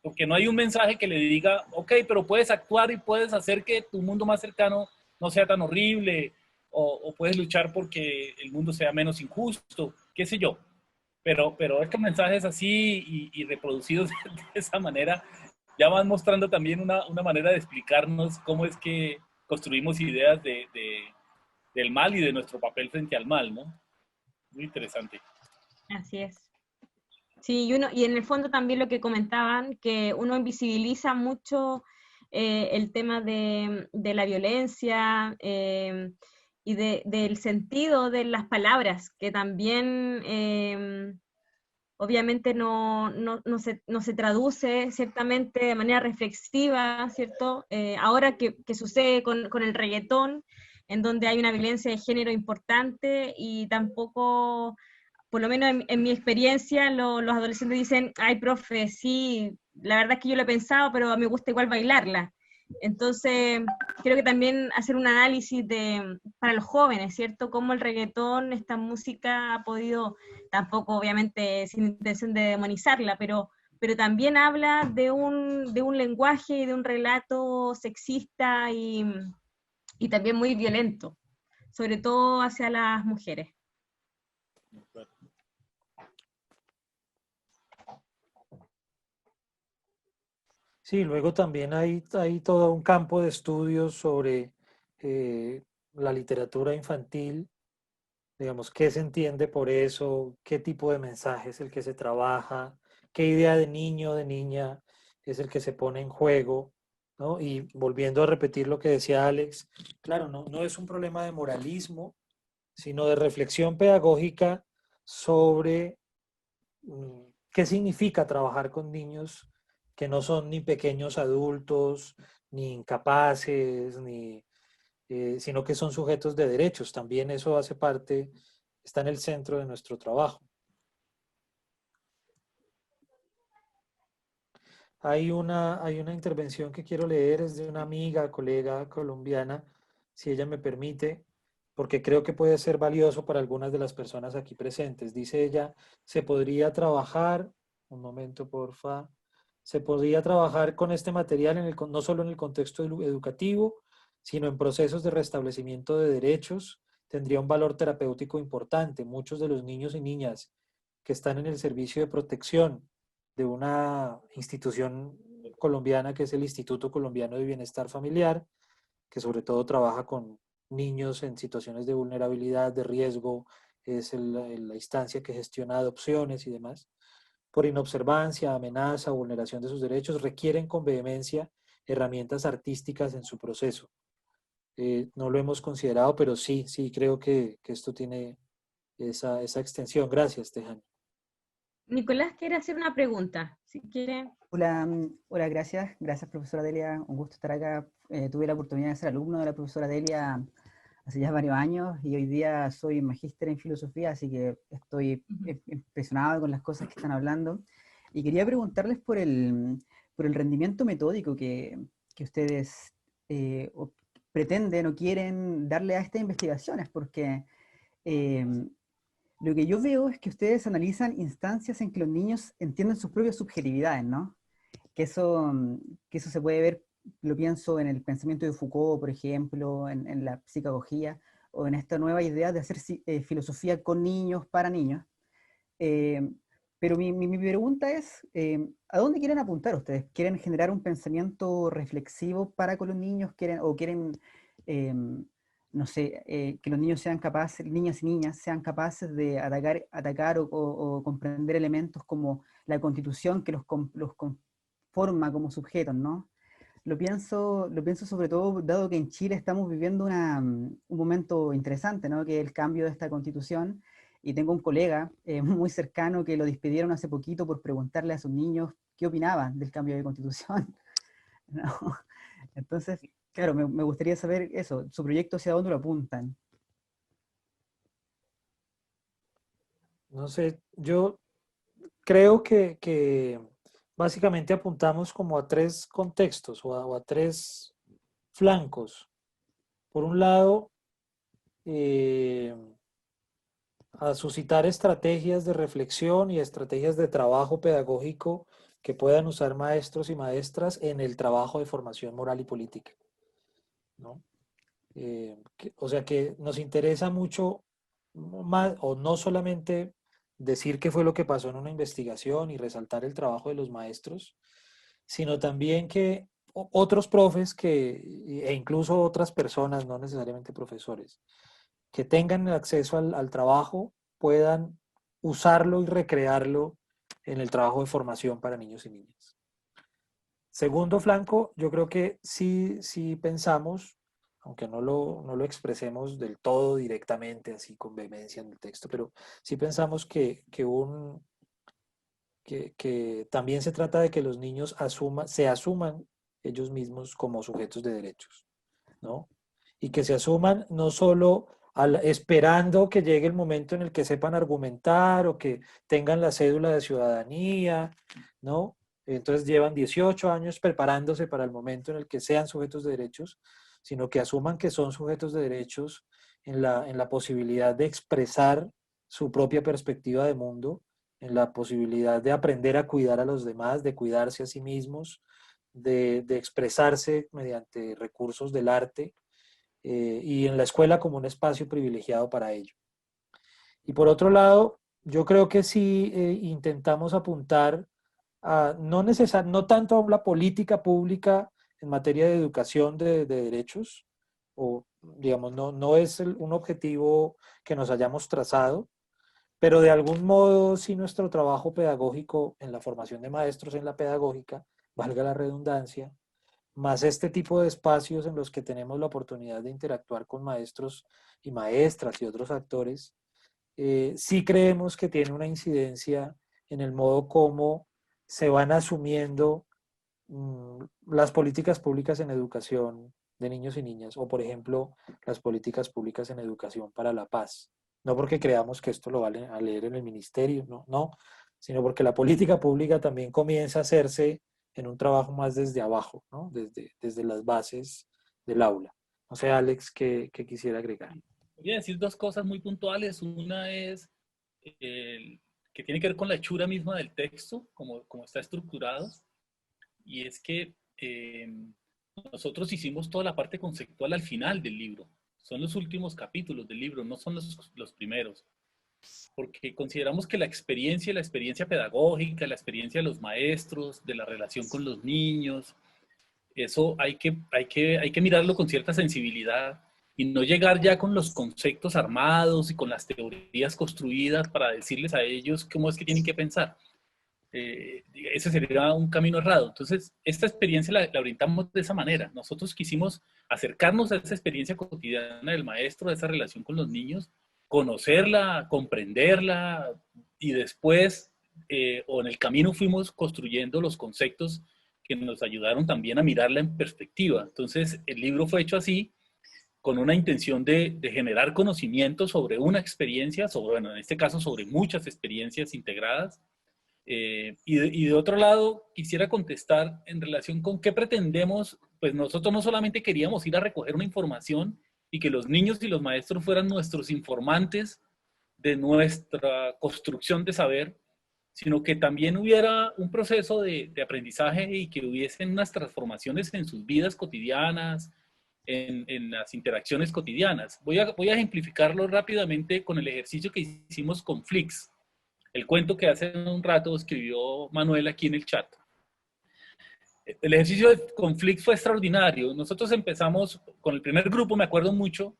porque no hay un mensaje que le diga, ok, pero puedes actuar y puedes hacer que tu mundo más cercano no sea tan horrible, o puedes luchar porque el mundo sea menos injusto, qué sé yo. Pero estos mensajes así y reproducidos de esa manera ya van mostrando también una manera de explicarnos cómo es que construimos ideas del mal y de nuestro papel frente al mal, ¿no? Muy interesante. Así es. Sí, y en el fondo también lo que comentaban, que uno invisibiliza mucho el tema de la violencia y del sentido de las palabras, que también obviamente no se traduce ciertamente de manera reflexiva, ¿cierto? Ahora que sucede con el reggaetón, en donde hay una violencia de género importante y tampoco, por lo menos en mi experiencia, los adolescentes dicen, ay, profe, sí, la verdad es que yo lo he pensado, pero me gusta igual bailarla. Entonces, creo que también hacer un análisis para los jóvenes, ¿cierto? Cómo el reggaetón, esta música ha podido, tampoco obviamente sin intención de demonizarla, pero también habla de un lenguaje y de un relato sexista y también muy violento, sobre todo hacia las mujeres. Sí, luego también hay todo un campo de estudios sobre la literatura infantil, digamos, qué se entiende por eso, qué tipo de mensaje es el que se trabaja, qué idea de niño o de niña es el que se pone en juego, ¿no? Y volviendo a repetir lo que decía Alex, claro, no es un problema de moralismo, sino de reflexión pedagógica sobre qué significa trabajar con niños que no son ni pequeños adultos, ni incapaces, sino que son sujetos de derechos. También eso hace parte, está en el centro de nuestro trabajo. Hay una intervención que quiero leer, es de una amiga, colega colombiana, si ella me permite, porque creo que puede ser valioso para algunas de las personas aquí presentes. Dice ella, se podría trabajar, un momento porfa, se podría trabajar con este material no solo en el contexto educativo, sino en procesos de restablecimiento de derechos, tendría un valor terapéutico importante. Muchos de los niños y niñas que están en el servicio de protección de una institución colombiana que es el Instituto Colombiano de Bienestar Familiar, que sobre todo trabaja con niños en situaciones de vulnerabilidad, de riesgo, es la instancia que gestiona adopciones y demás. Por inobservancia, amenaza o vulneración de sus derechos, requieren con vehemencia herramientas artísticas en su proceso. No lo hemos considerado, pero sí creo que esto tiene esa extensión. Gracias, Tejani. Nicolás quiere hacer una pregunta, si quiere. Hola, hola, gracias profesora Delia, un gusto estar acá. Tuve la oportunidad de ser alumno de la profesora Delia hace ya varios años y hoy día soy magíster en filosofía, así que estoy impresionado con las cosas que están hablando. Y quería preguntarles por el rendimiento metódico que ustedes pretenden o quieren darle a estas investigaciones, porque lo que yo veo es que ustedes analizan instancias en que los niños entienden sus propias subjetividades, ¿no? Que eso, que eso se puede ver, lo pienso en el pensamiento de Foucault, por ejemplo, en la psicología, o en esta nueva idea de hacer filosofía con niños, para niños. Eh, pero mi pregunta es, ¿a dónde quieren apuntar ustedes? ¿Quieren generar un pensamiento reflexivo para con los niños? ¿Quieren eh, no sé, que los niños sean capaces, niñas y niñas, sean capaces de atacar o comprender elementos como la constitución que los conforma como sujetos, ¿no? Lo pienso sobre todo dado que en Chile estamos viviendo un momento interesante, ¿no? Que es el cambio de esta constitución. Y tengo un colega muy cercano que lo despidieron hace poquito por preguntarle a sus niños qué opinaban del cambio de constitución. ¿No? Entonces, claro, me gustaría saber eso, su proyecto hacia dónde lo apuntan. No sé, yo creo que básicamente apuntamos como a tres contextos o a tres flancos. Por un lado, a suscitar estrategias de reflexión y estrategias de trabajo pedagógico que puedan usar maestros y maestras en el trabajo de formación moral y política, ¿no? O sea que nos interesa mucho más, o no solamente decir qué fue lo que pasó en una investigación y resaltar el trabajo de los maestros, sino también que otros profes e incluso otras personas, no necesariamente profesores, que tengan acceso al trabajo puedan usarlo y recrearlo en el trabajo de formación para niños y niñas. Segundo flanco, yo creo que sí pensamos, aunque no lo expresemos del todo directamente, así con vehemencia en el texto, pero sí pensamos que también se trata de que los niños se asuman ellos mismos como sujetos de derechos, ¿no? Y que se asuman no solo esperando que llegue el momento en el que sepan argumentar o que tengan la cédula de ciudadanía, ¿no? Entonces llevan 18 años preparándose para el momento en el que sean sujetos de derechos, sino que asuman que son sujetos de derechos en la posibilidad de expresar su propia perspectiva de mundo, en la posibilidad de aprender a cuidar a los demás, de cuidarse a sí mismos, de expresarse mediante recursos del arte, y en la escuela como un espacio privilegiado para ello. Y por otro lado, yo creo que sí intentamos apuntar no tanto a la política pública en materia de educación de derechos, o digamos, no es un objetivo que nos hayamos trazado, pero de algún modo sí nuestro trabajo pedagógico en la formación de maestros en la pedagógica, valga la redundancia, más este tipo de espacios en los que tenemos la oportunidad de interactuar con maestros y maestras y otros actores, sí creemos que tiene una incidencia en el modo como se van asumiendo las políticas públicas en educación de niños y niñas, o por ejemplo, las políticas públicas en educación para la paz. No porque creamos que esto lo vale a leer en el ministerio, no, sino porque la política pública también comienza a hacerse en un trabajo más desde abajo, ¿no? Desde las bases del aula. No sé, Alex, ¿qué quisiera agregar? Voy a decir dos cosas muy puntuales. Una es que tiene que ver con la hechura misma del texto, como está estructurado, y es que nosotros hicimos toda la parte conceptual al final del libro. Son los últimos capítulos del libro, no son los primeros. Porque consideramos que la experiencia pedagógica, la experiencia de los maestros, de la relación con los niños, eso hay que mirarlo con cierta sensibilidad y no llegar ya con los conceptos armados y con las teorías construidas para decirles a ellos cómo es que tienen que pensar. Ese sería un camino errado. Entonces, esta experiencia la orientamos de esa manera. Nosotros quisimos acercarnos a esa experiencia cotidiana del maestro, a esa relación con los niños, conocerla, comprenderla, y después, o en el camino fuimos construyendo los conceptos que nos ayudaron también a mirarla en perspectiva. Entonces, el libro fue hecho así, con una intención de generar conocimiento sobre una experiencia, bueno, en este caso sobre muchas experiencias integradas. Y de otro lado, quisiera contestar en relación con qué pretendemos. Pues nosotros no solamente queríamos ir a recoger una información y que los niños y los maestros fueran nuestros informantes de nuestra construcción de saber, sino que también hubiera un proceso de aprendizaje y que hubiesen unas transformaciones en sus vidas cotidianas, en las interacciones cotidianas. Voy a ejemplificarlo rápidamente con el ejercicio que hicimos con Flix, el cuento que hace un rato escribió Manuel aquí en el chat. El ejercicio con Flix fue extraordinario. Nosotros empezamos con el primer grupo, me acuerdo mucho,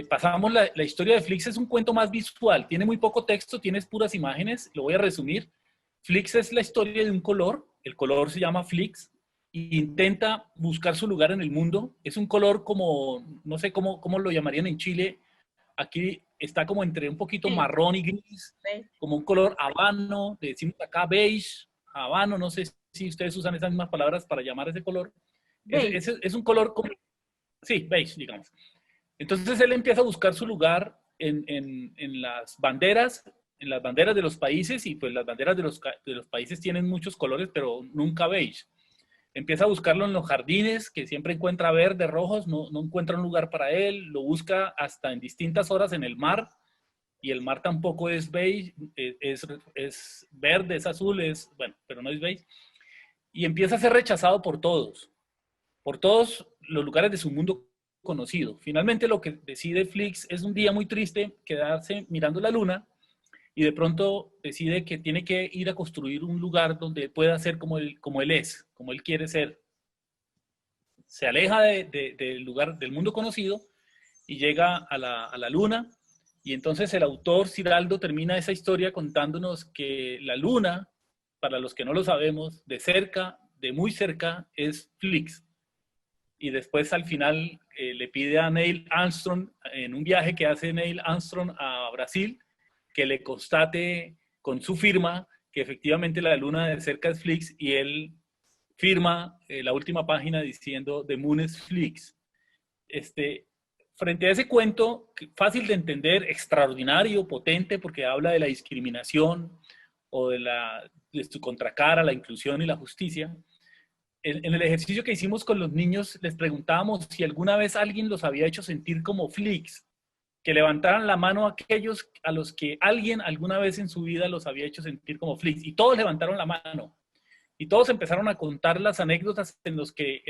pasamos la historia de Flix. Es un cuento más visual, tiene muy poco texto, tiene puras imágenes, lo voy a resumir. Flix es la historia de un color, el color se llama Flix, e intenta buscar su lugar en el mundo. Es un color como, no sé cómo lo llamarían en Chile, aquí está como entre un poquito marrón y gris, como un color habano, le decimos acá beige, habano, no sé si ustedes usan esas mismas palabras para llamar ese color. Es un color como, sí, beige, digamos. Entonces él empieza a buscar su lugar en las banderas de los países, y pues las banderas de los países tienen muchos colores, pero nunca beige. Empieza a buscarlo en los jardines, que siempre encuentra verdes, rojos, no encuentra un lugar para él, lo busca hasta en distintas horas en el mar, y el mar tampoco es beige, es verde, es azul, bueno, pero no es beige. Y empieza a ser rechazado por todos los lugares de su mundo conocido. Finalmente lo que decide Flix es un día muy triste, quedarse mirando la luna, y de pronto decide que tiene que ir a construir un lugar donde pueda ser como él es, como él quiere ser. Se aleja del lugar, del mundo conocido, y llega a la luna, y entonces el autor Ciraldo termina esa historia contándonos que la luna, para los que no lo sabemos, de cerca, de muy cerca, es Flix. Y después al final le pide a Neil Armstrong, en un viaje que hace Neil Armstrong a Brasil, que le constate con su firma que efectivamente la luna de cerca es Flix, y él firma la última página diciendo The Moon is Flix. Frente a ese cuento, fácil de entender, extraordinario, potente, porque habla de la discriminación o de su contracara, la inclusión y la justicia, en el ejercicio que hicimos con los niños les preguntábamos si alguna vez alguien los había hecho sentir como Flix, que levantaran la mano a aquellos a los que alguien alguna vez en su vida los había hecho sentir como Flix, y todos levantaron la mano, y todos empezaron a contar las anécdotas en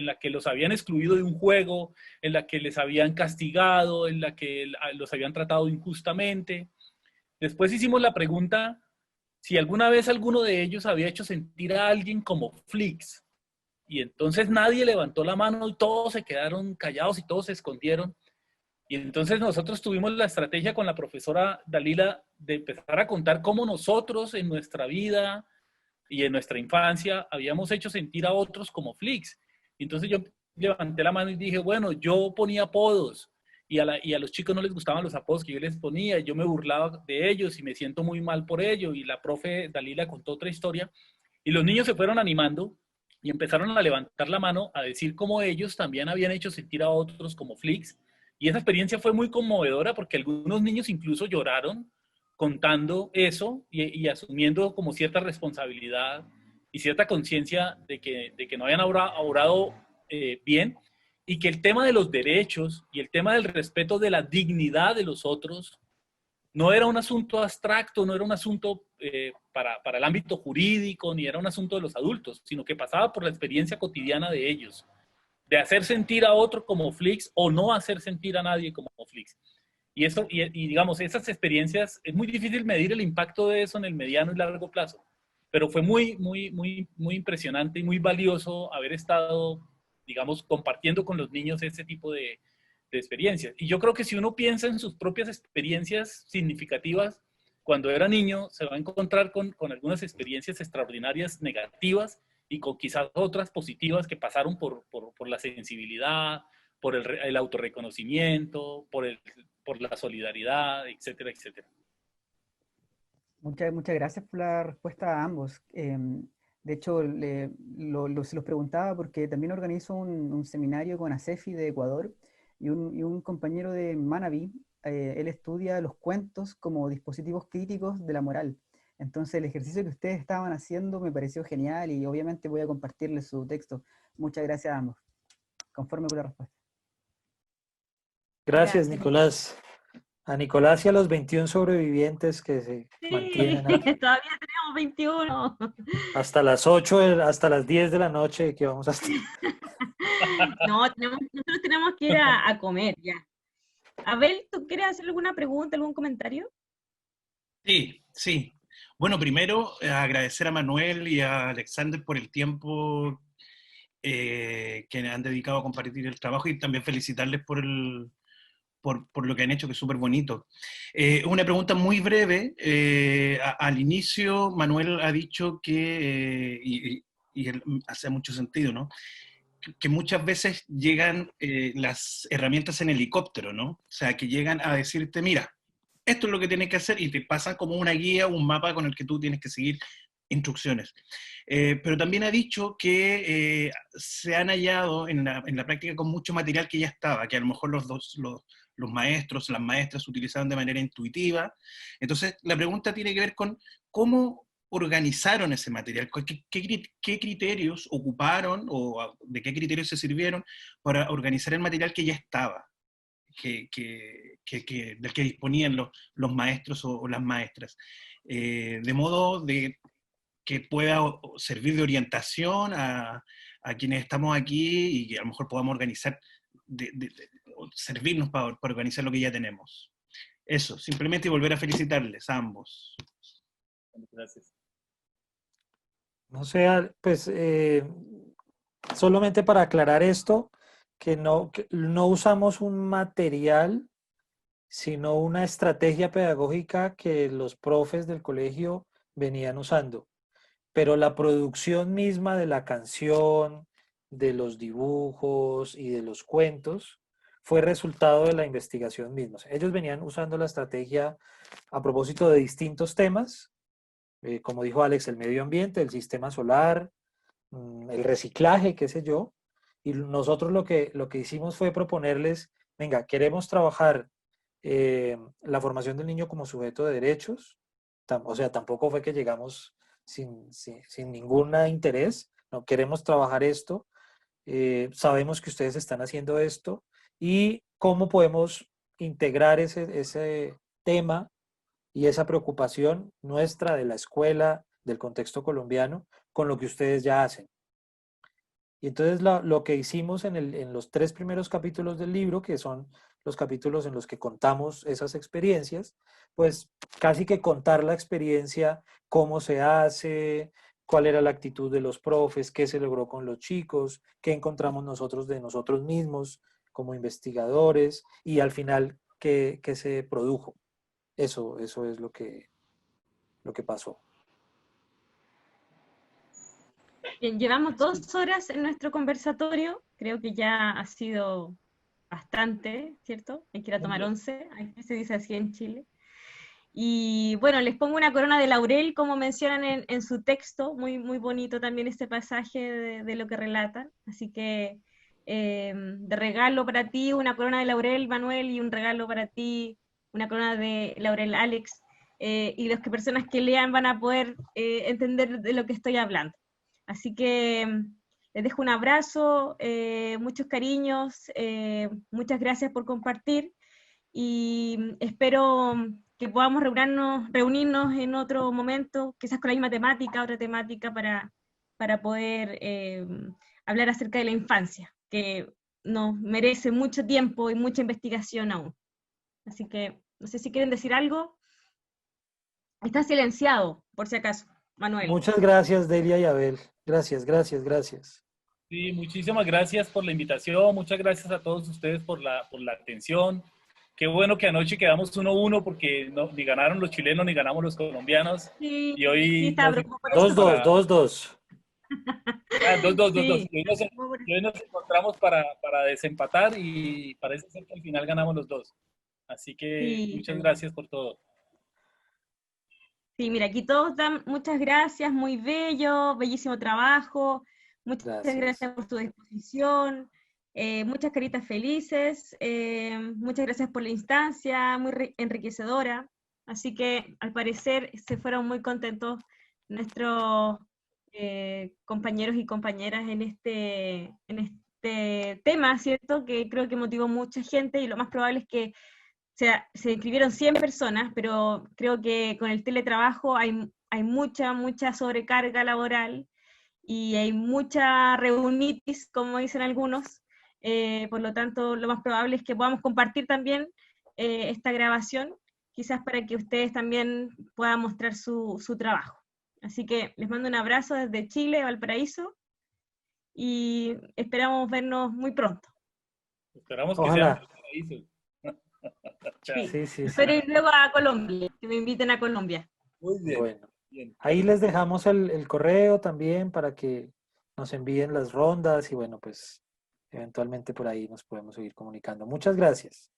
la que los habían excluido de un juego, en la que les habían castigado, en la que los habían tratado injustamente. Después hicimos la pregunta si alguna vez alguno de ellos había hecho sentir a alguien como Flix. Y entonces nadie levantó la mano y todos se quedaron callados y todos se escondieron. Y entonces nosotros tuvimos la estrategia con la profesora Dalila de empezar a contar cómo nosotros en nuestra vida y en nuestra infancia habíamos hecho sentir a otros como Flix. Y entonces yo levanté la mano y dije, bueno, yo ponía apodos y a los chicos no les gustaban los apodos que yo les ponía, y yo me burlaba de ellos y me siento muy mal por ello. Y la profe Dalila contó otra historia y los niños se fueron animando y empezaron a levantar la mano, a decir cómo ellos también habían hecho sentir a otros como Flix. Y esa experiencia fue muy conmovedora porque algunos niños incluso lloraron contando eso y asumiendo como cierta responsabilidad y cierta conciencia de que no habían obrado bien, y que el tema de los derechos y el tema del respeto de la dignidad de los otros no era un asunto abstracto, no era un asunto para el ámbito jurídico, ni era un asunto de los adultos, sino que pasaba por la experiencia cotidiana de ellos, de hacer sentir a otro como Flix o no hacer sentir a nadie como Flix. Y, eso, y digamos, esas experiencias, es muy difícil medir el impacto de eso en el mediano y largo plazo, pero fue muy impresionante y muy valioso haber estado, digamos, compartiendo con los niños ese tipo de experiencias. Y yo creo que si uno piensa en sus propias experiencias significativas, cuando era niño, se va a encontrar con algunas experiencias extraordinarias negativas y con quizás otras positivas que pasaron por la sensibilidad, por el autorreconocimiento, por la solidaridad, etcétera, etcétera. Muchas gracias por la respuesta a ambos. De hecho, se los preguntaba porque también organizo un seminario con ASEFI de Ecuador y un compañero de Manabí. Él estudia los cuentos como dispositivos críticos de la moral. Entonces el ejercicio que ustedes estaban haciendo me pareció genial y obviamente voy a compartirles su texto. Muchas gracias a ambos. Conforme con la respuesta. Gracias, Gracias. Nicolás. A Nicolás y a los 21 sobrevivientes que se Sí, mantienen ahí todavía tenemos 21. hasta las 8, hasta las 10 de la noche que vamos a estar. No, nosotros tenemos que ir a comer ya. Abel, ¿tú quieres hacer alguna pregunta, algún comentario? Sí, sí. Bueno, primero agradecer a Manuel y a Alexander por el tiempo que han dedicado a compartir el trabajo, y también felicitarles por lo que han hecho, que es súper bonito. Una pregunta muy breve. Al inicio, Manuel ha dicho que, hace mucho sentido, ¿no? Que muchas veces llegan las herramientas en helicóptero, ¿no? O sea, que llegan a decirte, mira, esto es lo que tienes que hacer, y te pasan como una guía, un mapa con el que tú tienes que seguir instrucciones. Pero también ha dicho que se han hallado en la práctica con mucho material que ya estaba, que a lo mejor los maestros, las maestras utilizaban de manera intuitiva. Entonces, la pregunta tiene que ver con cómo organizaron ese material, qué criterios ocuparon o de qué criterios se sirvieron para organizar el material que ya estaba, del que disponían los maestros o las maestras, de modo que pueda servir de orientación a quienes estamos aquí, y que a lo mejor podamos organizar, servirnos para organizar lo que ya tenemos. Eso, simplemente volver a felicitarles a ambos. Gracias. No sé, pues solamente para aclarar esto, que no usamos un material, sino una estrategia pedagógica que los profes del colegio venían usando. Pero la producción misma de la canción, de los dibujos y de los cuentos fue resultado de la investigación misma. O sea, ellos venían usando la estrategia a propósito de distintos temas, como dijo Alex, el medio ambiente, el sistema solar, el reciclaje, qué sé yo, y nosotros lo que hicimos fue proponerles, venga, queremos trabajar la formación del niño como sujeto de derechos, o sea, tampoco fue que llegamos sin ningún interés, no queremos trabajar esto, sabemos que ustedes están haciendo esto, y cómo podemos integrar ese tema y esa preocupación nuestra de la escuela, del contexto colombiano, con lo que ustedes ya hacen. Y entonces lo que hicimos en los 3 primeros capítulos del libro, que son los capítulos en los que contamos esas experiencias, pues casi que contar la experiencia, cómo se hace, cuál era la actitud de los profes, qué se logró con los chicos, qué encontramos nosotros de nosotros mismos como investigadores y al final qué se produjo. Eso es lo que pasó. Bien, llevamos 2 horas en nuestro conversatorio, creo que ya ha sido bastante, ¿cierto? Hay que ir a tomar 11, aquí se dice así en Chile. Y bueno, les pongo una corona de laurel, como mencionan en su texto, muy, muy bonito también este pasaje de lo que relatan. Así que de regalo para ti, una corona de laurel, Manuel, y un regalo para ti, una corona de laurel, Alex. Y las personas que lean van a poder entender de lo que estoy hablando. Así que les dejo un abrazo, muchos cariños, muchas gracias por compartir y espero que podamos reunirnos en otro momento, quizás con la misma temática, otra temática para poder hablar acerca de la infancia, que nos merece mucho tiempo y mucha investigación aún. Así que no sé si quieren decir algo. Está silenciado, por si acaso, Manuel. Muchas gracias, Delia y Abel. Gracias, gracias, gracias. Sí, muchísimas gracias por la invitación, muchas gracias a todos ustedes por la atención. Qué bueno que anoche quedamos 1-1 porque ni ganaron los chilenos ni ganamos los colombianos. Sí, Y hoy sí, estaba nos preocupado por eso. 2-2, 2-2. 2-2. Sí, Y hoy nos encontramos para desempatar y parece ser que al final ganamos los dos. Así que sí, muchas gracias por todo. sí, mira, aquí todos dan muchas gracias, muy bello, bellísimo trabajo, muchas Gracias. gracias por tu disposición, muchas caritas felices, muchas gracias por la instancia, muy enriquecedora. Así que al parecer se fueron muy contentos nuestros compañeros y compañeras en este tema, ¿cierto? Que creo que motivó mucha gente y lo más probable es que se inscribieron 100 personas, pero creo que con el teletrabajo hay mucha sobrecarga laboral y hay mucha reunitis, como dicen algunos. Por lo tanto, lo más probable es que podamos compartir también esta grabación, quizás para que ustedes también puedan mostrar su trabajo. Así que les mando un abrazo desde Chile, Valparaíso, y esperamos vernos muy pronto. Esperamos que Ojalá. sea un paraíso. Chao. Sí. Sí, sí, sí. Espero ir luego a Colombia, que me inviten a Colombia. Muy bien. Bueno, Bien. ahí les dejamos el correo también para que nos envíen las rondas y bueno, pues eventualmente por ahí nos podemos seguir comunicando. Muchas gracias.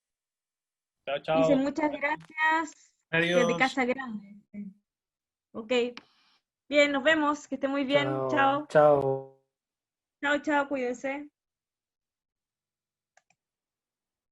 Chao, chao. Dicen muchas gracias desde Adiós. Casa Grande. Ok. Bien, nos vemos. Que esté muy bien. Chao. Chao. Chao, chao. Cuídense.